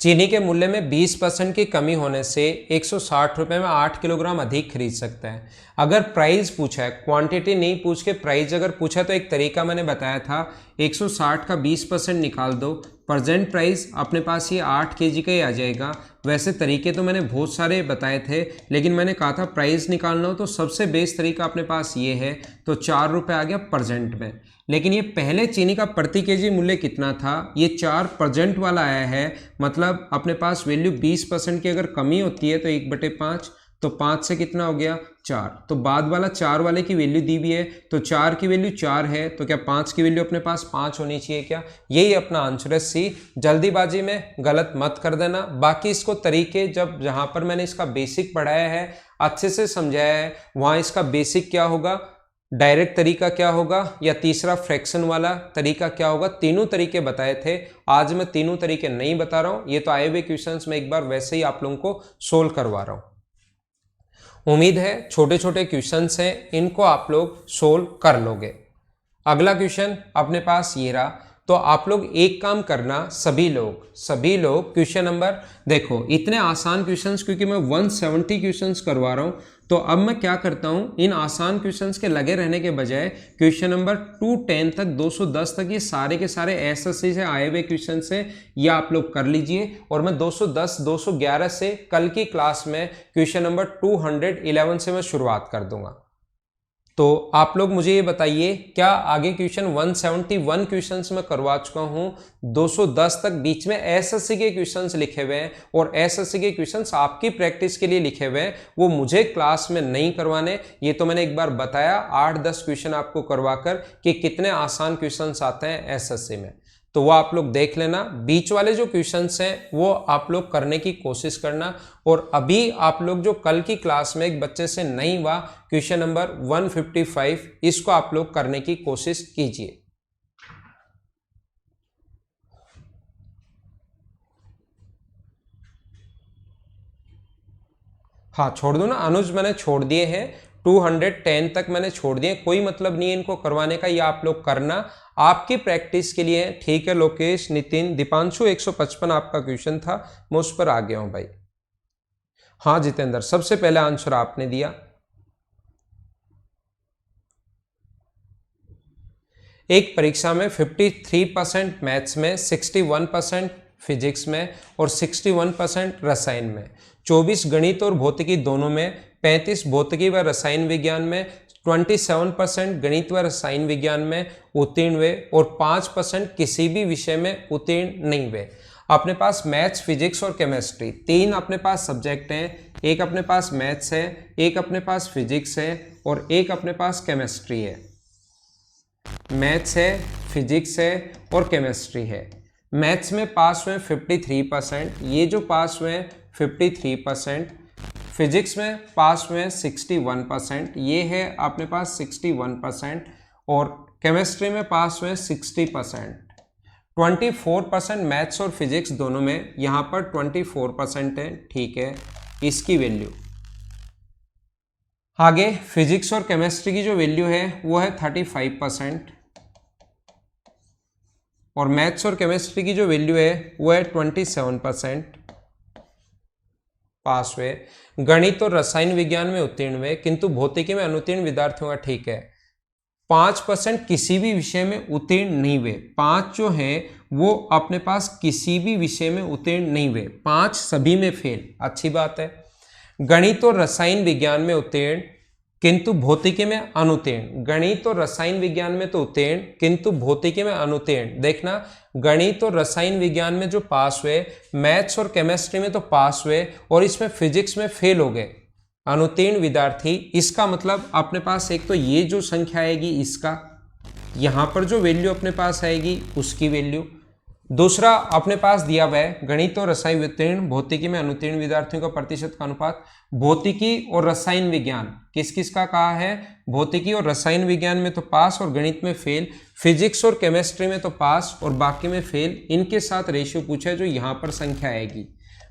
चीनी के मूल्य में 20% की कमी होने से 160 रुपये में 8 किलोग्राम अधिक खरीद सकता है। अगर प्राइस पूछा है, क्वांटिटी नहीं पूछ के प्राइस अगर पूछा, तो एक तरीका मैंने बताया था, 160 का 20% निकाल दो, प्रेजेंट प्राइस अपने पास ये 8 kg का ही आ जाएगा। वैसे तरीके तो मैंने बहुत सारे बताए थे, लेकिन मैंने कहा था प्राइस निकालना हो तो सबसे बेस्ट तरीका अपने पास ये है, तो 4 रुपये आ गया प्रेजेंट में। लेकिन ये पहले चीनी का प्रति केजी मूल्य कितना था, ये 4 प्रेजेंट वाला आया है, मतलब अपने पास वैल्यू 20% की अगर कमी होती है तो 1/5, तो 5 से कितना हो गया 4, तो बाद वाला 4 वाले की वैल्यू दी भी है, तो 4 की वैल्यू 4 है, तो क्या 5 की वैल्यू अपने पास 5 होनी चाहिए क्या? यही अपना आंसर है सी। जल्दीबाजी में गलत मत कर देना। बाकी इसको तरीके जब जहां पर मैंने इसका बेसिक पढ़ाया है, अच्छे से समझाया है, वहां इसका बेसिक क्या होगा, डायरेक्ट तरीका क्या होगा, या तीसरा फ्रैक्शन वाला तरीका क्या होगा, तीनों तरीके बताए थे। आज मैं तीनों तरीके नहीं बता रहा हूं, ये तो आए हुए क्वेश्चंस में एक बार वैसे ही आप लोगों को सोल्व करवा रहा हूं। उम्मीद है छोटे छोटे क्वेश्चंस हैं, इनको आप लोग सोल्व कर लोगे। अगला क्वेश्चन अपने पास ये रहा, तो आप लोग एक काम करना, सभी लोग क्वेश्चन नंबर, देखो इतने आसान क्वेश्चंस क्योंकि मैं 170 क्वेश्चंस करवा रहा हूं, तो अब मैं क्या करता हूं, इन आसान क्वेश्चंस के लगे रहने के बजाय क्वेश्चन नंबर 210 तक 210 तक ये सारे के सारे एसएससी से आए हुए क्वेश्चन से ये आप लोग कर लीजिए, और मैं 210 211 से कल की क्लास में क्वेश्चन नंबर 211 से मैं शुरुआत कर दूंगा। तो आप लोग मुझे ये बताइए, क्या आगे क्वेश्चन 171 क्वेश्चंस में करवा चुका हूं, 210 तक बीच में एसएससी के क्वेश्चंस लिखे हुए हैं, और एसएससी के क्वेश्चंस आपकी प्रैक्टिस के लिए लिखे हुए हैं, वो मुझे क्लास में नहीं करवाने। ये तो मैंने एक बार बताया 8-10 क्वेश्चन आपको करवाकर कि कितने आसान क्वेश्चंस आते हैं एसएससी में, तो वो आप लोग देख लेना। बीच वाले जो क्वेश्चंस हैं वो आप लोग करने की कोशिश करना, और अभी आप लोग जो कल की क्लास में एक बच्चे से नहीं हुआ क्वेश्चन नंबर 155, इसको आप लोग करने की कोशिश कीजिए। हाँ छोड़ दो ना अनुज, मैंने छोड़ दिए हैं 210 तक मैंने छोड़ दिए, कोई मतलब नहीं है इनको करवाने का, ये आप लोग करना आपकी प्रैक्टिस के लिए। ठीक है लोकेश, नितिन, दीपांशु, 155 आपका क्वेश्चन था, मैं उस पर आ गया हूं भाई। हाँ जितेंद्र, सबसे पहले आंसर आपने दिया। एक परीक्षा में 53% मैथ्स में, 61% फिजिक्स में और 61% रसायन में, 24 गणित और भौतिकी दोनों में, 35 भौतिकी व रसायन विज्ञान में, 27% गणित व रसायन विज्ञान में उत्तीर्ण हुए, और 5% किसी भी विषय में उत्तीर्ण नहीं हुए। अपने पास मैथ्स, फिजिक्स और केमिस्ट्री तीन अपने पास सब्जेक्ट हैं, एक अपने पास मैथ्स है, एक अपने पास फिजिक्स है, और एक अपने पास केमिस्ट्री है। मैथ्स है, फिजिक्स है और केमिस्ट्री है। मैथ्स में पास हुए 53%, ये जो पास हुए 53%, फिजिक्स में पास हुए 61%, ये है अपने पास 61%, और केमिस्ट्री में पास हुए 60%। 24% मैथ्स और फिजिक्स दोनों में, यहाँ पर 24% है, ठीक है, इसकी वैल्यू। आगे फिजिक्स और केमिस्ट्री की जो वैल्यू है वो है 35%, और मैथ्स और केमिस्ट्री की जो वैल्यू है वो है 27%, पास हुए। गणित और रसायन विज्ञान में उत्तीर्ण हुए, किंतु भौतिकी में अनुत्तीर्ण विद्यार्थियों का, ठीक है। 5% किसी भी विषय में उत्तीर्ण नहीं हुए, 5 जो है वो अपने पास किसी भी विषय में उत्तीर्ण नहीं हुए, 5 सभी में फेल, अच्छी बात है। गणित और रसायन विज्ञान में उत्तीर्ण किंतु भौतिकी में अनुत्तीर्ण, गणित और रसायन विज्ञान में तो उत्तीर्ण किंतु भौतिकी में अनुत्तीर्ण। देखना, गणित और रसायन विज्ञान में जो पास हुए, मैथ्स और केमिस्ट्री में तो पास हुए, और इसमें फिजिक्स में फेल हो गए, अनुत्तीर्ण विद्यार्थी। इसका मतलब अपने पास एक तो ये जो संख्या आएगी इसका, यहां पर जो वैल्यू अपने पास आएगी उसकी वैल्यू, दूसरा अपने पास दिया हुआ है गणित और रसायन उत्तीर्ण, भौतिकी में अनुत्तीर्ण विद्यार्थियों का प्रतिशत का अनुपात। भौतिकी और रसायन विज्ञान किस किस का कहा है, भौतिकी और रसायन विज्ञान में तो पास और गणित में फेल, फिजिक्स और केमिस्ट्री में तो पास और बाकी में फेल। इनके साथ रेशियो पूछा है जो यहाँ पर संख्या आएगी।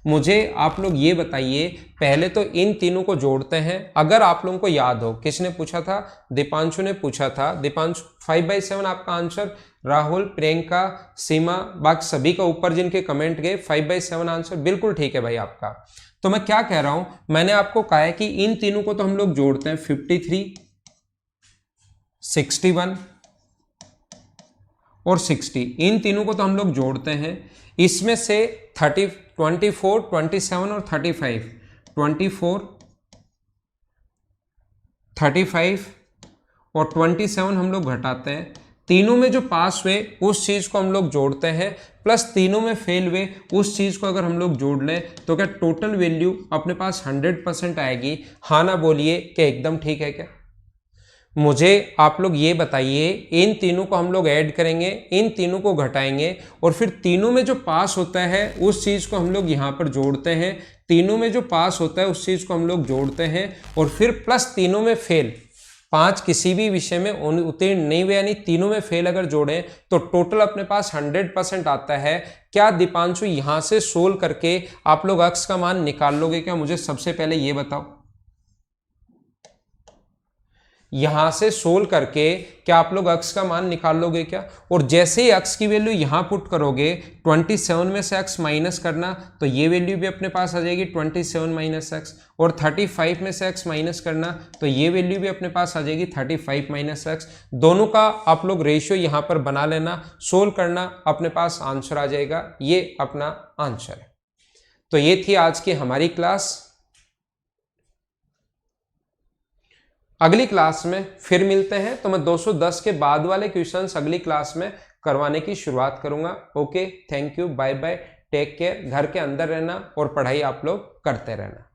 मुझे आप लोग ये बताइए, पहले तो इन तीनों को जोड़ते हैं। अगर आप लोगों को याद हो, किसने पूछा था, दीपांशु ने पूछा था। दीपांशु 5/7 आपका आंसर, राहुल, प्रियंका, सीमा, बाकी सभी का ऊपर जिनके कमेंट गए 5/7 आंसर, बिल्कुल ठीक है भाई आपका। तो मैं क्या कह रहा हूं, मैंने आपको कहा है कि इन तीनों को तो हम लोग जोड़ते हैं, 53, 61 और 60, इन तीनों को तो हम लोग जोड़ते हैं। इसमें से 24, 27 और 35, 24, 35 और 27 हम लोग घटाते हैं। तीनों में जो पास हुए उस चीज को हम लोग जोड़ते हैं, प्लस तीनों में फेल हुए उस चीज को अगर हम लोग जोड़ लें तो क्या टोटल वैल्यू अपने पास 100% आएगी? हाँ ना बोलिए, क्या एकदम ठीक है क्या? मुझे आप लोग ये बताइए, इन तीनों को हम लोग ऐड करेंगे, इन तीनों को घटाएंगे और फिर तीनों में जो पास होता है उस चीज को हम लोग यहाँ पर जोड़ते हैं। तीनों में जो पास होता है उस चीज को हम लोग जोड़ते हैं और फिर प्लस तीनों में फेल, 5 किसी भी विषय में उत्तीर्ण नहीं हुए यानी तीनों में फेल अगर जोड़ें तो टोटल अपने पास 100% आता है। क्या दीपांशु यहां से सोल्व करके आप लोग अक्स का मान निकाल लोगे क्या? मुझे सबसे पहले ये बताओ, यहां से सोल्व करके क्या आप लोग अक्स का मान निकाल लोगे क्या? और जैसे ही अक्स की वैल्यू यहां पुट करोगे, 27 में से अक्स माइनस करना तो ये वैल्यू भी अपने पास आ जाएगी 27 माइनस एक्स, और 35 में से एक्स माइनस करना तो ये वैल्यू भी अपने पास आ जाएगी 35 माइनस एक्स। दोनों का आप लोग रेशियो यहां पर बना लेना, सोल्व करना, अपने पास आंसर आ जाएगा। ये अपना आंसर है। तो ये थी आज की हमारी क्लास। अगली क्लास में फिर मिलते हैं, तो मैं 210 के बाद वाले क्वेश्चंस अगली क्लास में करवाने की शुरुआत करूंगा। Okay, thank you, bye bye, take care. घर के अंदर रहना और पढ़ाई आप लोग करते रहना।